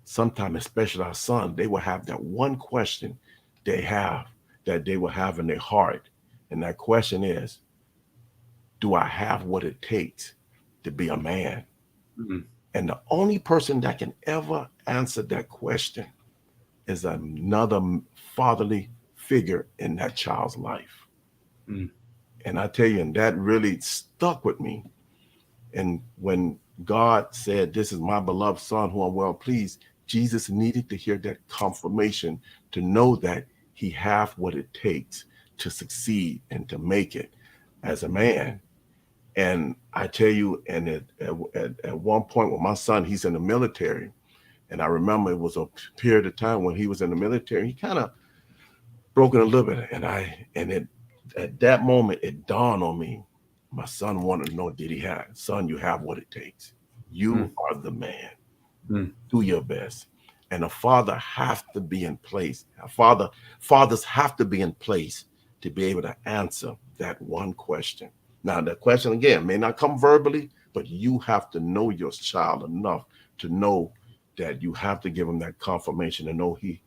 S2: sometimes, especially our son, they will have that one question they have that they will have in their heart. And that question is, do I have what it takes to be a man?
S1: Mhm.
S2: And the only person that can ever answer that question is another fatherly figure in that child's life.
S1: Mm.
S2: And I tell you, and that really stuck with me. And when God said, "This is my beloved son who I'm well pleased," Jesus needed to hear that confirmation to know that he have what it takes to succeed and to make it as a man. And I tell you, and at one point with my son, he's in the military. And I remember it was a period of time when he was in the military. He kind of broken a little bit. And it at that moment it dawned on me. My son wanted to know, did he have, son, you have what it takes. You
S1: Mm.
S2: are the man.
S1: Mm.
S2: Do your best. And a father have to be in place. Fathers have to be in place to be able to answer that one question. Now, that question again may not come verbally, but you have to know your child enough to know that you have to give him that confirmation and know he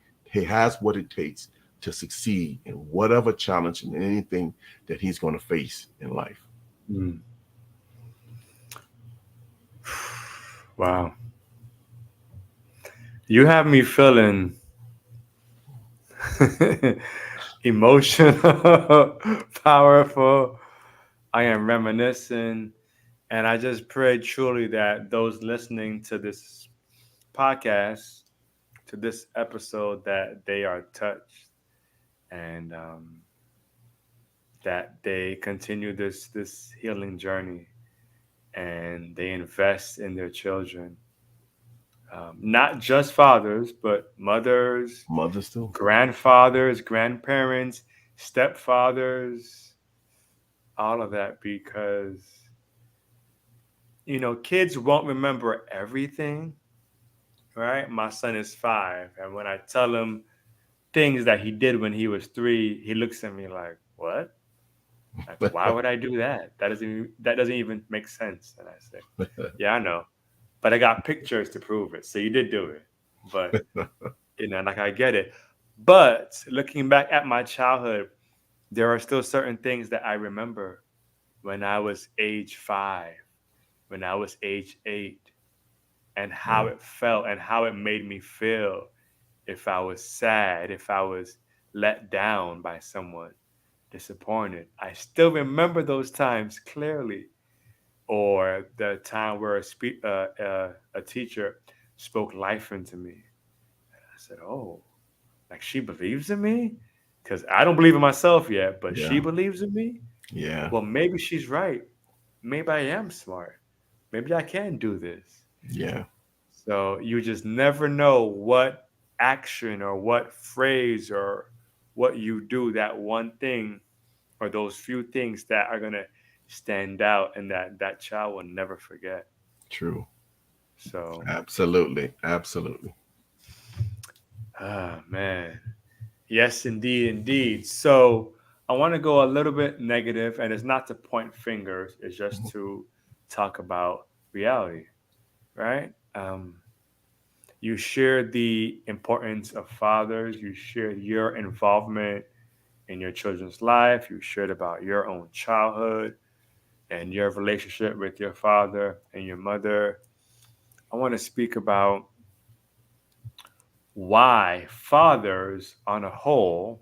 S2: has what it takes to succeed in whatever challenge and anything that he's going to face in life.
S1: Mm. Wow. You have me feeling emotional, powerful. I am reminiscing. And I just pray truly that those listening to this podcast, to this episode, that they are touched and that they continue this healing journey and they invest in their children. Not just fathers, but mothers,
S2: Mothers too.
S1: grandfathers, grandparents, stepfathers, all of that, because kids won't remember everything, right? My son is 5, and when I tell him things that he did when he was 3, he looks at me like, "What? Like, why would I do that? That doesn't even make sense." And I say, "Yeah, I know, but I got pictures to prove it. So you did do it, but like I get it." But looking back at my childhood, there are still certain things that I remember when I was age 5, when I was age 8, and how
S2: Yeah,
S1: it felt and how it made me feel if I was sad, if I was let down by someone, disappointed. I still remember those times clearly. Or the time where a teacher spoke life into me. I said, "Oh, like she believes in me? Because I don't believe in myself yet, but she
S2: yeah,
S1: believes in me?
S2: yeah,
S1: Well, maybe she's right. Maybe I am smart. Maybe I can do this."
S2: yeah.
S1: So you just never know what action or what phrase or what you do, that one thing or those few things that are going to stand out and that child will never forget.
S2: True.
S1: So,
S2: Absolutely. Absolutely.
S1: man. Yes, indeed, indeed. So I want to go a little bit negative, and it's not to point fingers, it's just to talk about reality, right? You shared the importance of fathers. You shared your involvement in your children's life. You shared about your own childhood and your relationship with your father and your mother. I want to speak about why fathers, on a whole,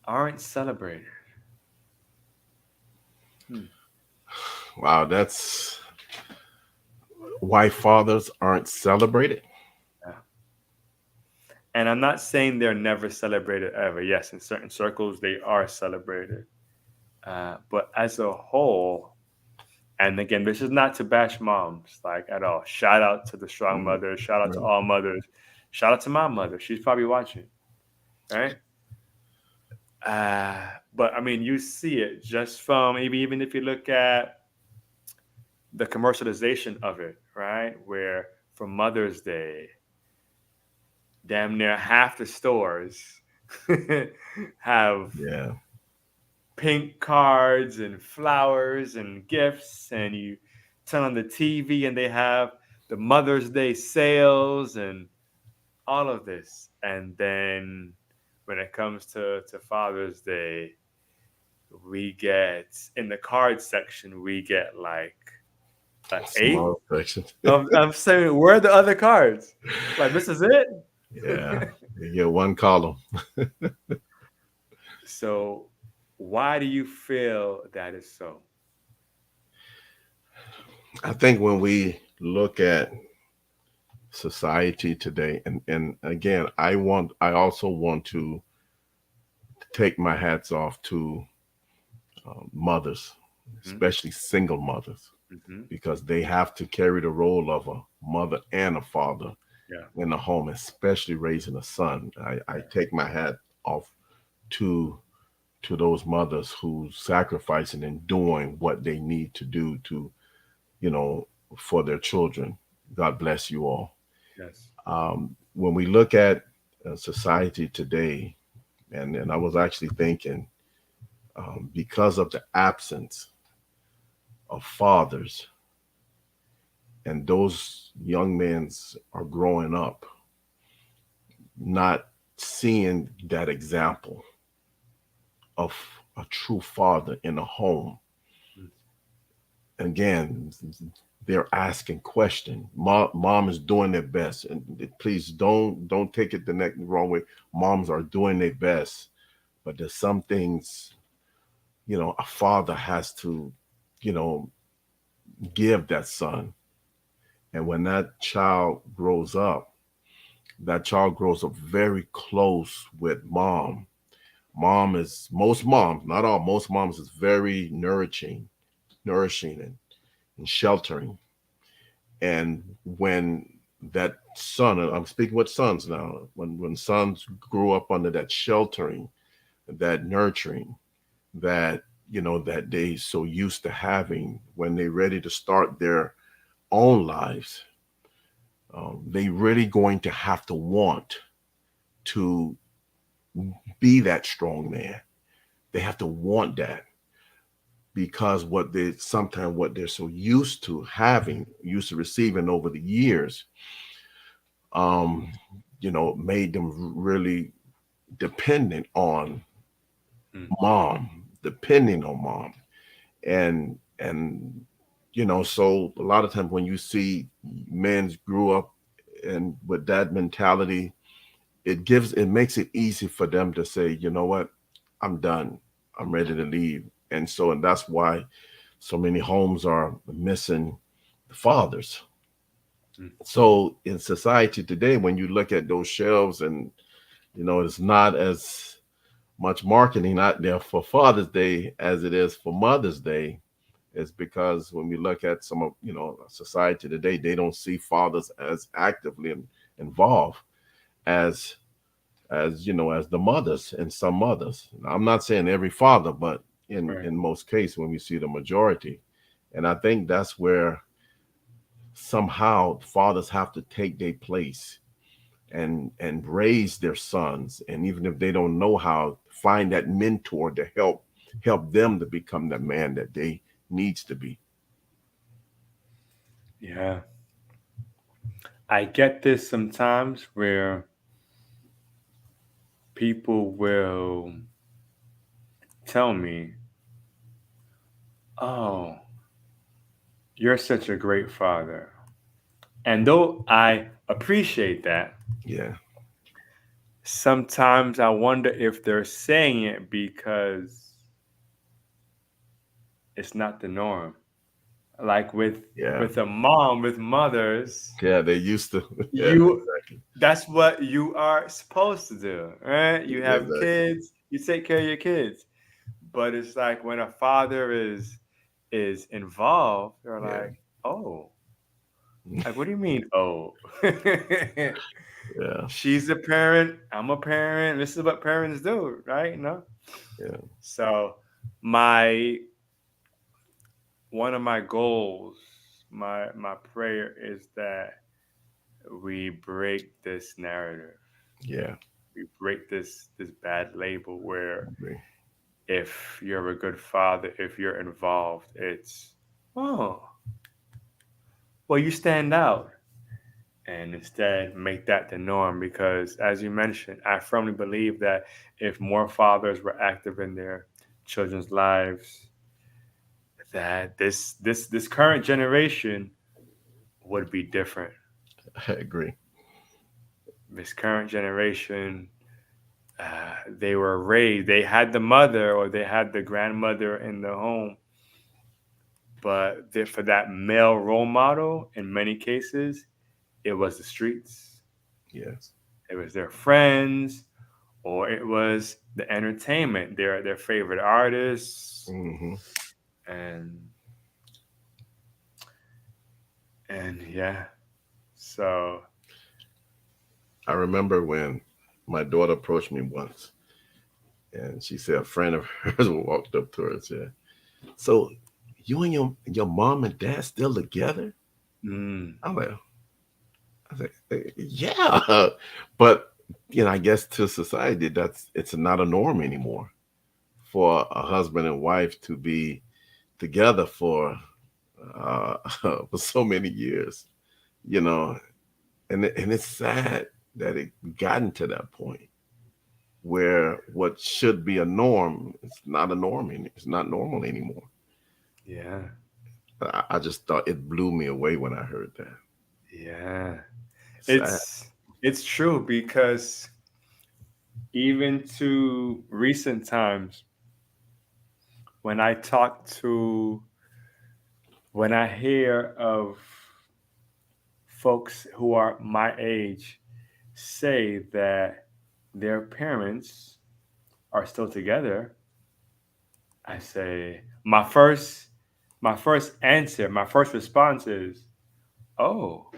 S1: aren't celebrated. Hmm.
S2: Wow, that's why fathers aren't celebrated.
S1: Yeah. And I'm not saying they're never celebrated ever. Yes, in certain circles, they are celebrated. But as a whole, and again, this is not to bash moms like at all. Shout out to the strong
S2: Mm,
S1: mothers. Shout out to
S2: right.
S1: all mothers. Shout out to my mother. She's probably watching, right? Uh, but I mean, you see it just from maybe even if you look at the commercialization of it, right? Where for Mother's Day, damn near half the stores have
S2: Yeah.
S1: pink cards and flowers and gifts, and you turn on the TV and they have the Mother's Day sales and all of this. And then when it comes to Father's Day, we get in the card section, we get like Like eight?
S2: Small affection.
S1: I'm saying, where are the other cards? Like, this is
S2: Yeah,
S1: it?
S2: you get one column.
S1: So, why do you feel that is so?
S2: I think when we look at society today, and again, I also want to take my hats off to mothers,
S1: Hmm.
S2: especially single mothers,
S1: Hmm.
S2: because they have to carry the role of a mother and a father
S1: Yeah,
S2: in the home, especially raising a son. I
S1: yeah,
S2: take my hat off to those mothers who sacrificing and doing what they need to do to, you know, for their children. God bless you all.
S1: yes.
S2: When we look at society today, and I was actually thinking, because of the absence of fathers, and those young men are growing up not seeing that example of a true father in a home.
S1: Mm.
S2: Again, they're asking questions. Mom is doing their best, and please don't take it the next wrong way. Moms are doing their best, but there's some things, a father has to, you know, give that son. And when that child grows up very close with mom. Mom is most moms, not all, most moms is very nourishing and sheltering. And when that son, and I'm speaking with sons now, when sons grew up under that sheltering, that nurturing, that that they so used to having, when they're ready to start their own lives, they really going to have to want to be that strong man. They have to want that, because what they're so used to having, used to receiving over the years, um, made them really dependent on
S1: Mm.
S2: mom, depending on mom. And so a lot of times when you see men grew up and with that mentality, it makes it easy for them to say, you know what, I'm done, I'm ready to leave. And that's why so many homes are missing the fathers.
S1: Mm.
S2: So in society today, when you look at those shelves, and it's not as much marketing out there for Father's Day as it is for Mother's Day, is because when we look at some of society today, they don't see fathers as actively involved as as the mothers, and some mothers. Now, I'm not saying every father, but
S1: Right.
S2: in most cases when we see the majority. And I think that's where somehow fathers have to take their place and raise their sons, and even if they don't know how, find that mentor to help them to become the man that they needs to be.
S1: Yeah. I get this sometimes where people will tell me, "Oh, you're such a great father." And though I appreciate that,
S2: Yeah,
S1: sometimes I wonder if they're saying it because it's not the norm. Like
S2: yeah,
S1: with a mom, with mothers,
S2: yeah, they used to. Yeah,
S1: you
S2: exactly.
S1: that's what you are supposed to do, right? You have
S2: Exactly.
S1: kids, you take care of your kids. But it's like when a father is involved, they're
S2: Yeah,
S1: like, "Oh, like what do you mean, oh?"
S2: yeah,
S1: She's a parent, I'm a parent. This is what parents do, right? No.
S2: yeah,
S1: So my one of my goals, my prayer is that we break this narrative.
S2: yeah.
S1: We break this bad label
S2: I
S1: where
S2: agree.
S1: if you're a good father, if you're involved, it's, oh, well, you stand out. And instead make that the norm, because as you mentioned, I firmly believe that if more fathers were active in their children's lives, that this current generation would be different.
S2: I agree.
S1: This current generation, they were raised, they had the mother or they had the grandmother in the home, but for that male role model, in many cases, it was the streets,
S2: Yes.
S1: it was their friends, or it was the entertainment, their favorite artists,
S2: Hmm.
S1: and yeah, so
S2: I remember when my daughter approached me once, and she said a friend of hers walked up to her and said, "So, you and your mom and dad still together?"
S1: mm,
S2: I'm like, I said, "Yeah," but I guess to society, it's not a norm anymore for a husband and wife to be together uh, for so many years. You know, and it's sad that it gotten to that point where what should be a norm, it's not a norm. It's not normal anymore.
S1: yeah,
S2: I just thought it blew me away when I heard that.
S1: yeah,
S2: Sad.
S1: it's true because even to recent times, when I talk to when I hear of folks who are my age say that their parents are still together, I say my first answer, my first response is, "Oh,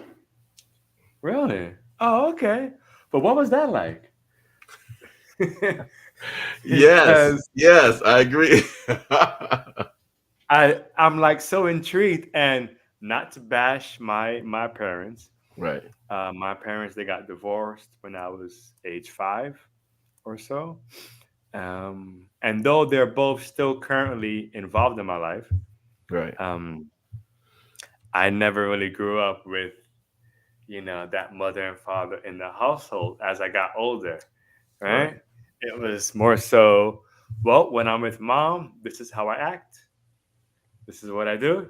S1: really? Oh, okay. But what was that like?"
S2: Yes,
S1: Because
S2: yes, I agree.
S1: I'm like so intrigued, and not to bash my parents.
S2: Right,
S1: My parents, they got divorced when I was age 5 or so. And though they're both still currently involved in my life,
S2: right,
S1: um, I never really grew up with, that mother and father in the household as I got older,
S2: right.
S1: right? It was more so, well, when I'm with mom, this is how I act, this is what I do.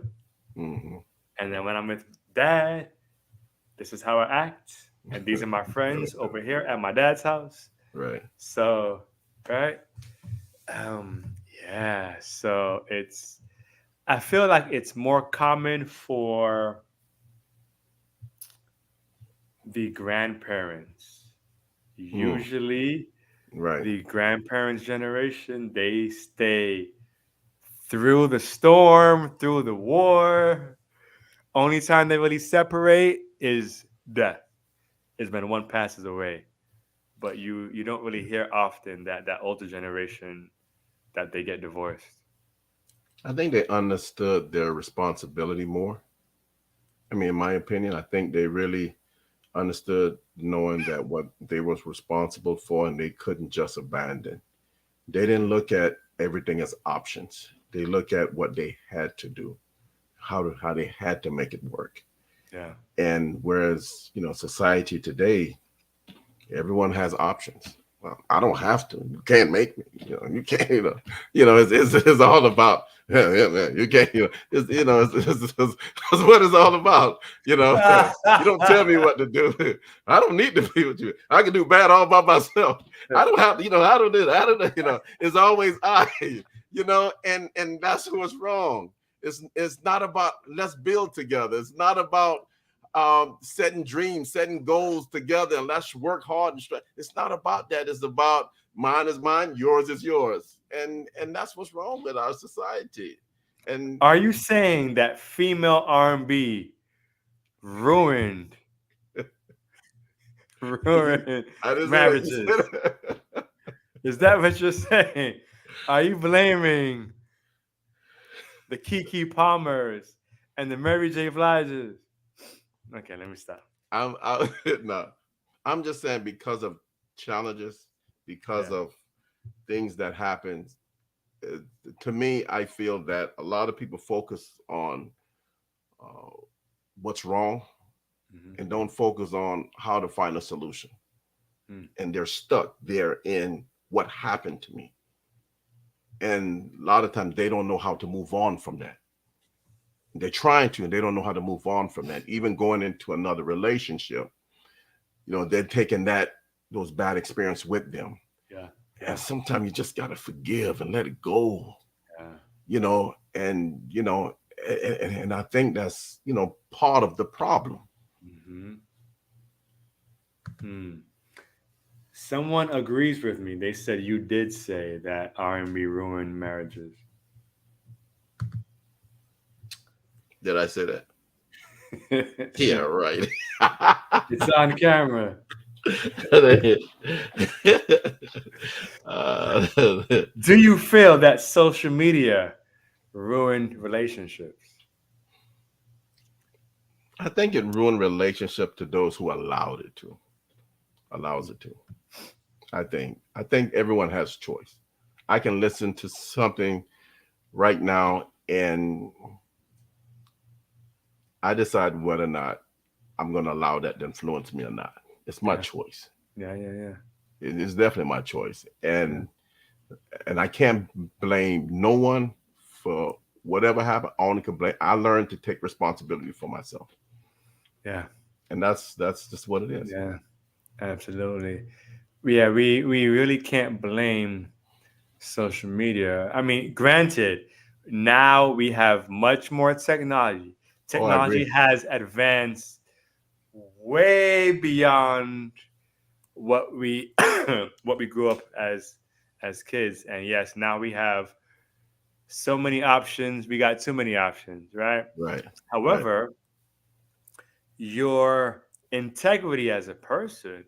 S2: Hmm.
S1: And then when I'm with dad, this is how I act. And these are my friends over here at my dad's house.
S2: Right.
S1: So, right? Um, yeah. So I feel like it's more common for the grandparents.
S2: Mm,
S1: Usually,
S2: right,
S1: the grandparents' generation, they stay through the storm, through the war. Only time they really separate is death, is when one passes away. But you don't really hear often that older generation that they get divorced.
S2: I think they understood their responsibility more. I mean, in my opinion, I think they really understood knowing that what they was responsible for and they couldn't just abandon. They didn't look at everything as options. They look at what they had to do, how they had to make it work.
S1: Yeah.
S2: And whereas, society today, everyone has options. Well, I don't have to. You can't make me. You can't. It's all about. Yeah, yeah, man. You can't. It's what it's all about. You don't tell me what to do. I don't need to be with you. I can do bad all by myself. I don't have. I don't do that. I don't. It's always I. And that's what's wrong. It's not about let's build together. It's not about setting dreams, setting goals together, and let's work hard and strive. It's not about that. It's about mine is mine, yours is yours, and that's what's wrong with our society. And
S1: Are you saying that female R&B ruined ruined
S2: I didn't say that. You
S1: marriages?
S2: said it.
S1: Is that what you're saying? Are you blaming the Kiki Palmers and the Mary J. Bliges? Okay, let me stop.
S2: No, I'm just saying because of challenges, because
S1: Yeah.
S2: of things that happen. uh, to me, I feel that a lot of people focus on uh, what's wrong
S1: Hmm.
S2: and don't focus on how to find a solution.
S1: Mm.
S2: And they're stuck there in what happened to me. And a lot of times they don't know how to move on from that. They're trying to, and they don't know how to move on from that. Even going into another relationship, they're taking those bad experience with them.
S1: Yeah.
S2: And
S1: Yeah.
S2: sometimes you just gotta forgive and let it go,
S1: Yeah.
S2: and and I think that's part of the problem.
S1: Hmm. Hmm. Someone agrees with me. They said you did say that R&B ruined marriages.
S2: Did I say that? Yeah,
S1: It's
S2: right.
S1: on camera.
S2: uh,
S1: Do you feel that social media ruined relationships?
S2: I think it ruined relationship to those who allows it to. I think everyone has choice. I can listen to something right now and I decide whether or not I'm going to allow that to influence me or not. It's my
S1: Yeah.
S2: choice.
S1: Yeah. Yeah. Yeah.
S2: It is definitely my choice,
S1: Yeah.
S2: and I can't blame no one for whatever happened. I only can blame. I learned to take responsibility for myself,
S1: Yeah.
S2: and that's just what it is.
S1: Yeah. Absolutely. Yeah. We really can't blame social media. I mean, granted, now we have much more technology.
S2: Oh, I
S1: Technology
S2: agree.
S1: has advanced way beyond what we what we grew up as kids. And yes, now we have so many options. We got too many options, right?
S2: Right, right.
S1: However, your integrity as a person,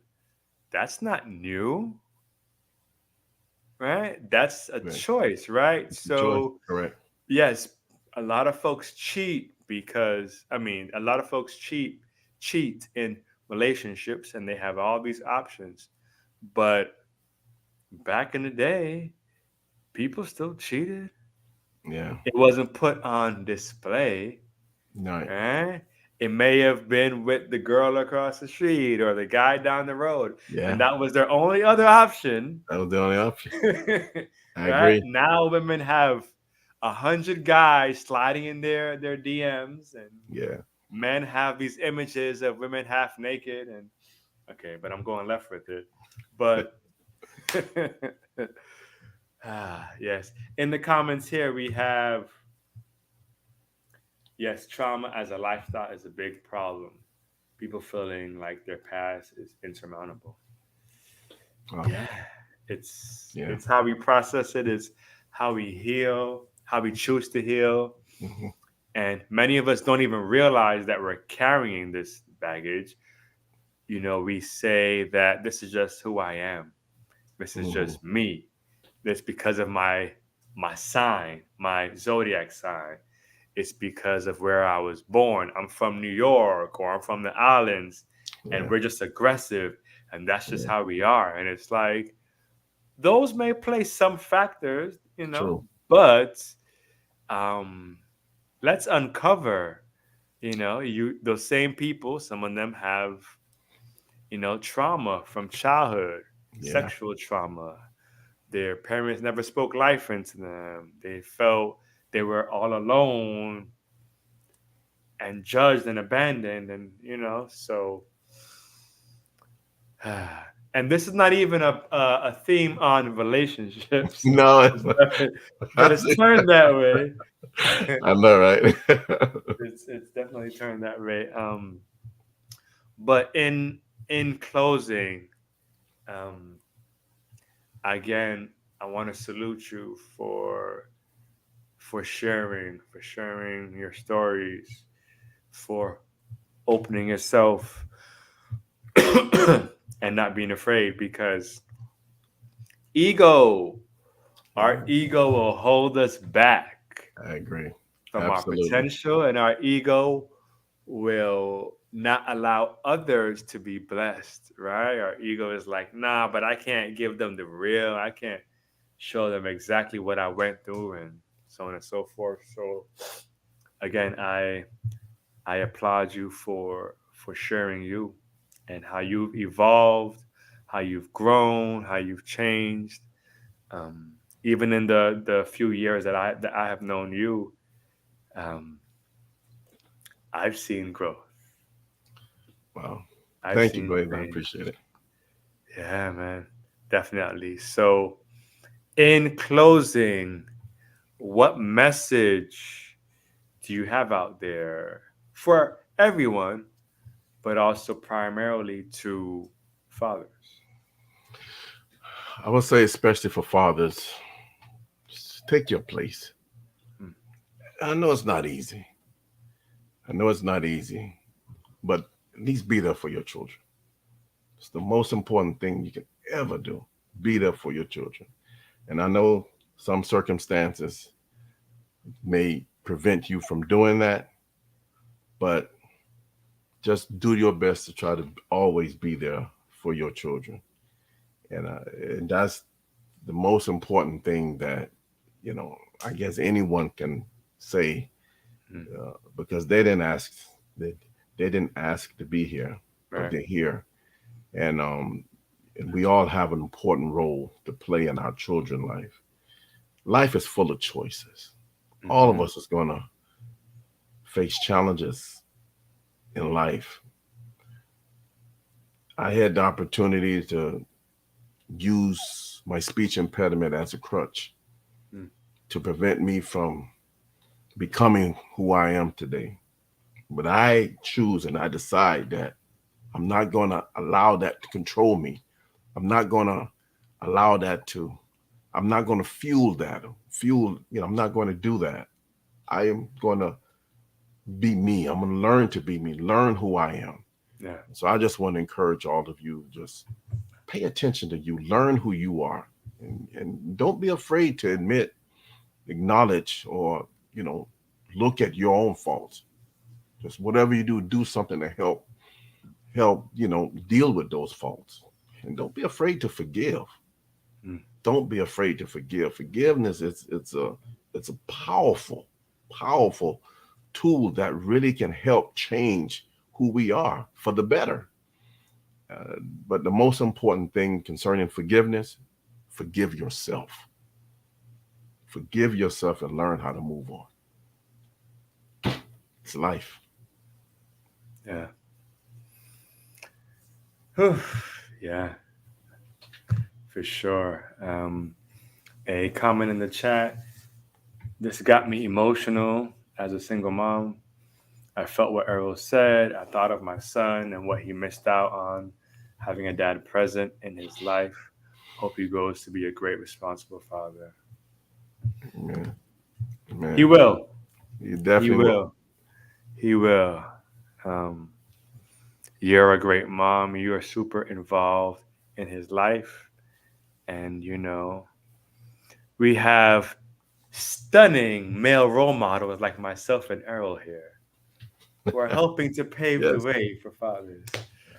S1: that's not new, right? That's a
S2: Right.
S1: choice, right?
S2: It's a choice.
S1: So
S2: Correct.
S1: yes, a lot of folks cheat because I mean, a lot of folks cheat in relationships and they have all these options. But back in the day, people still cheated.
S2: Yeah.
S1: It wasn't put on display,
S2: Right.
S1: right? It may have been with the girl across the street or the guy down the road, and
S2: Yeah.
S1: that was their only other option.
S2: That was the only option. I
S1: Right
S2: agree.
S1: now, women have 100 guys sliding in their DMs, and
S2: Yeah.
S1: men have these images of women half naked. And okay, but I'm going left with it. But yes, in the comments here we have yes, trauma as a lifestyle is a big problem. People feeling like their past is insurmountable.
S2: Oh,
S1: Yeah, it's
S2: yeah.
S1: it's how we process it, is how we heal, how we choose to heal.
S2: Hmm.
S1: And many of us don't even realize that we're carrying this baggage. We say that this is just who I am. This is
S2: Hmm.
S1: just me. It's because of my sign, my zodiac sign. It's because of where I was born. I'm from New York or I'm from the islands, and
S2: Yeah.
S1: we're just aggressive, and that's just
S2: Yeah.
S1: how we are. And it's like those may play some factors,
S2: True.
S1: but um, let's uncover. Those same people. Some of them have trauma from childhood,
S2: Yeah.
S1: sexual trauma. Their parents never spoke life into them. They felt they were all alone and judged and abandoned, and so and this is not even a theme on relationships,
S2: No, it's not.
S1: but it's turned that way.
S2: I know, right?
S1: It's definitely turned that way. But in closing, um, again, I want to salute you for sharing your stories, for opening yourself and not being afraid, because ego our
S2: Yeah,
S1: ego will hold us back
S2: I agree.
S1: from our
S2: Absolutely.
S1: potential, and our ego will not allow others to be blessed, right? Our ego is like, nah, but I can't give them the real, I can't show them exactly what I went through, and so on and so forth. So again, I applaud you for sharing you and how you've evolved, how you've grown, how you've changed. Um, Even in the few years that I have known you, um, I've seen growth.
S2: Wow.
S1: I've
S2: Thank you,
S1: seen
S2: Blaze. I
S1: change.
S2: appreciate it.
S1: Yeah, man. Definitely. So, in closing, what message do you have out there for everyone, but also primarily to fathers?
S2: I would say, especially for fathers, just take your place.
S1: Mm,
S2: I know it's not easy. I know it's not easy, but at least be there for your children. It's the most important thing you can ever do. Be there for your children. And I know some circumstances may prevent you from doing that, but just do your best to try to always be there for your children. And that's the most important thing that, you know, I guess anyone can say,
S1: mm,
S2: because they didn't ask, they, they didn't ask to be here, but
S1: right.
S2: they're here. And and we all have an important role to play in our children's life. Life is full of choices. All of
S1: Hmm.
S2: us is gonna face challenges in life. I had the opportunity to use my speech impediment as a crutch
S1: Mm,
S2: to prevent me from becoming who I am today. But I choose and I decide that I'm not going to allow that to control me. I'm not going to allow that to, I'm not going to fuel that. I'm not going to do that. I am going to be me. I'm going to learn to be me, learn who I am.
S1: yeah.
S2: So I just want to encourage all of you, just pay attention to you, learn who you are, and don't be afraid to admit, acknowledge, or, you know, look at your own faults. Just whatever you do, do something to help, deal with those faults. And don't be afraid to forgive.
S1: Mm,
S2: Don't be afraid to forgive. Forgiveness is it's a powerful, powerful tool that really can help change who we are for the better. Uh, but the most important thing concerning forgiveness, forgive yourself. Forgive yourself and learn how to move on. It's life.
S1: yeah. Whew. Yeah, for sure. A comment in the chat. This got me emotional as a single mom. I felt what Errol said. I thought of my son and what he missed out on having a dad present in his life. Hope he grows to be a great, responsible father.
S2: Man,
S1: He
S2: man,
S1: will.
S2: you
S1: He
S2: definitely will.
S1: will. He will. Um, you're a great mom. You are super involved in his life. And, we have stunning male role models like myself and Errol here who are helping to pave the
S2: Yes,
S1: way for fathers.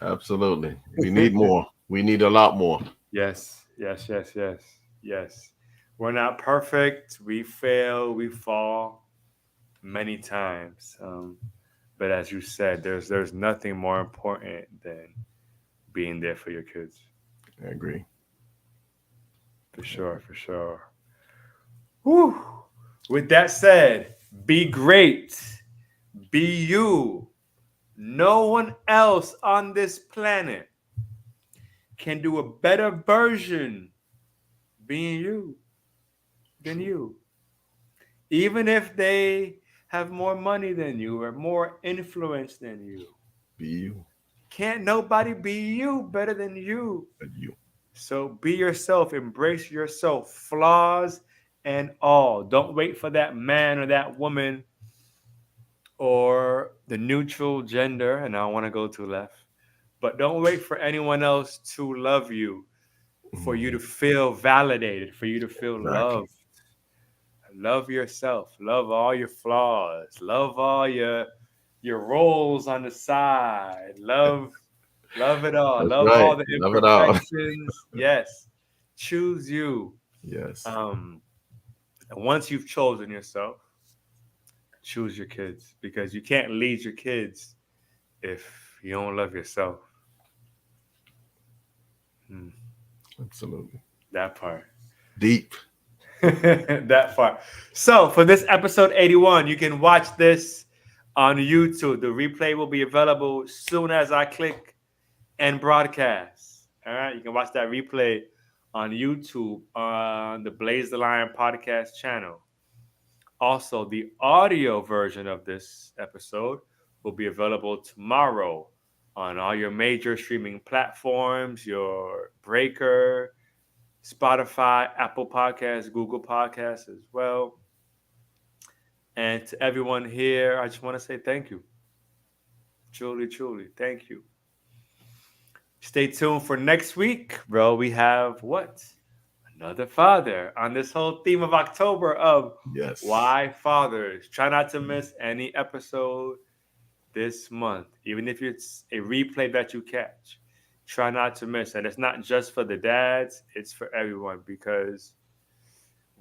S2: absolutely. We need more. We need a lot more.
S1: Yes, yes, yes, yes, yes. We're not perfect. We fail. We fall many times. But as you said, there's nothing more important than being there for your kids.
S2: I agree.
S1: For sure, for sure. Whew. With that said, be great. Be you. No one else on this planet can do a better version being you than
S2: True.
S1: you. Even if they have more money than you or more influence than you.
S2: Be you.
S1: Can't nobody be you better than you.
S2: But you.
S1: So be yourself, embrace yourself, flaws and all. Don't wait for that man or that woman or the neutral gender, and I don't want to go to left, but don't wait for anyone else to love you, for you
S2: Mhm.
S1: to feel validated, for you to feel
S2: Exactly.
S1: loved. Love yourself. Love all your flaws. Love all your roles on the side. Love it all.
S2: That's
S1: Love
S2: right.
S1: all the
S2: Love it all.
S1: imperfections. Yes. Choose you.
S2: Yes.
S1: Um, and once you've chosen yourself, choose your kids because you can't lead your kids if you don't love yourself. Hmm,
S2: Absolutely.
S1: that part.
S2: Deep.
S1: That part. So for this episode 81, you can watch this on YouTube. The replay will be available soon as I click and broadcast. All right, you can watch that replay on YouTube on the Blaze the Lion podcast channel. Also, the audio version of this episode will be available tomorrow on all your major streaming platforms, your Breaker, Spotify, Apple Podcasts, Google Podcasts as well. And to everyone here, I just want to say thank you. Truly, truly, thank you. Stay tuned for next week, bro. We have what? Another father on this whole theme of October of
S2: Yes.
S1: why fathers. Try not to miss any episode this month, even if it's a replay that you catch. Try not to miss. And it's not just for the dads, it's for everyone because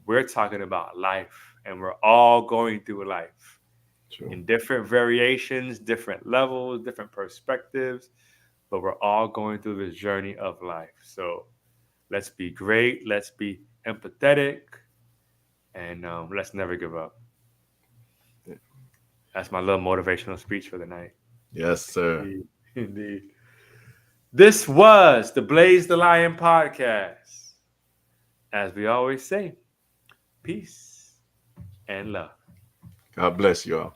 S1: we're talking about life and we're all going through life
S2: True.
S1: in different variations, different levels, different perspectives, but we're all going through this journey of life. So let's be great, let's be empathetic, and let's never give up. That's my little motivational speech for the night.
S2: Yes, sir.
S1: Indeed. Indeed. This was the Blaze the Lion podcast. As we always say, peace and love.
S2: God bless you all.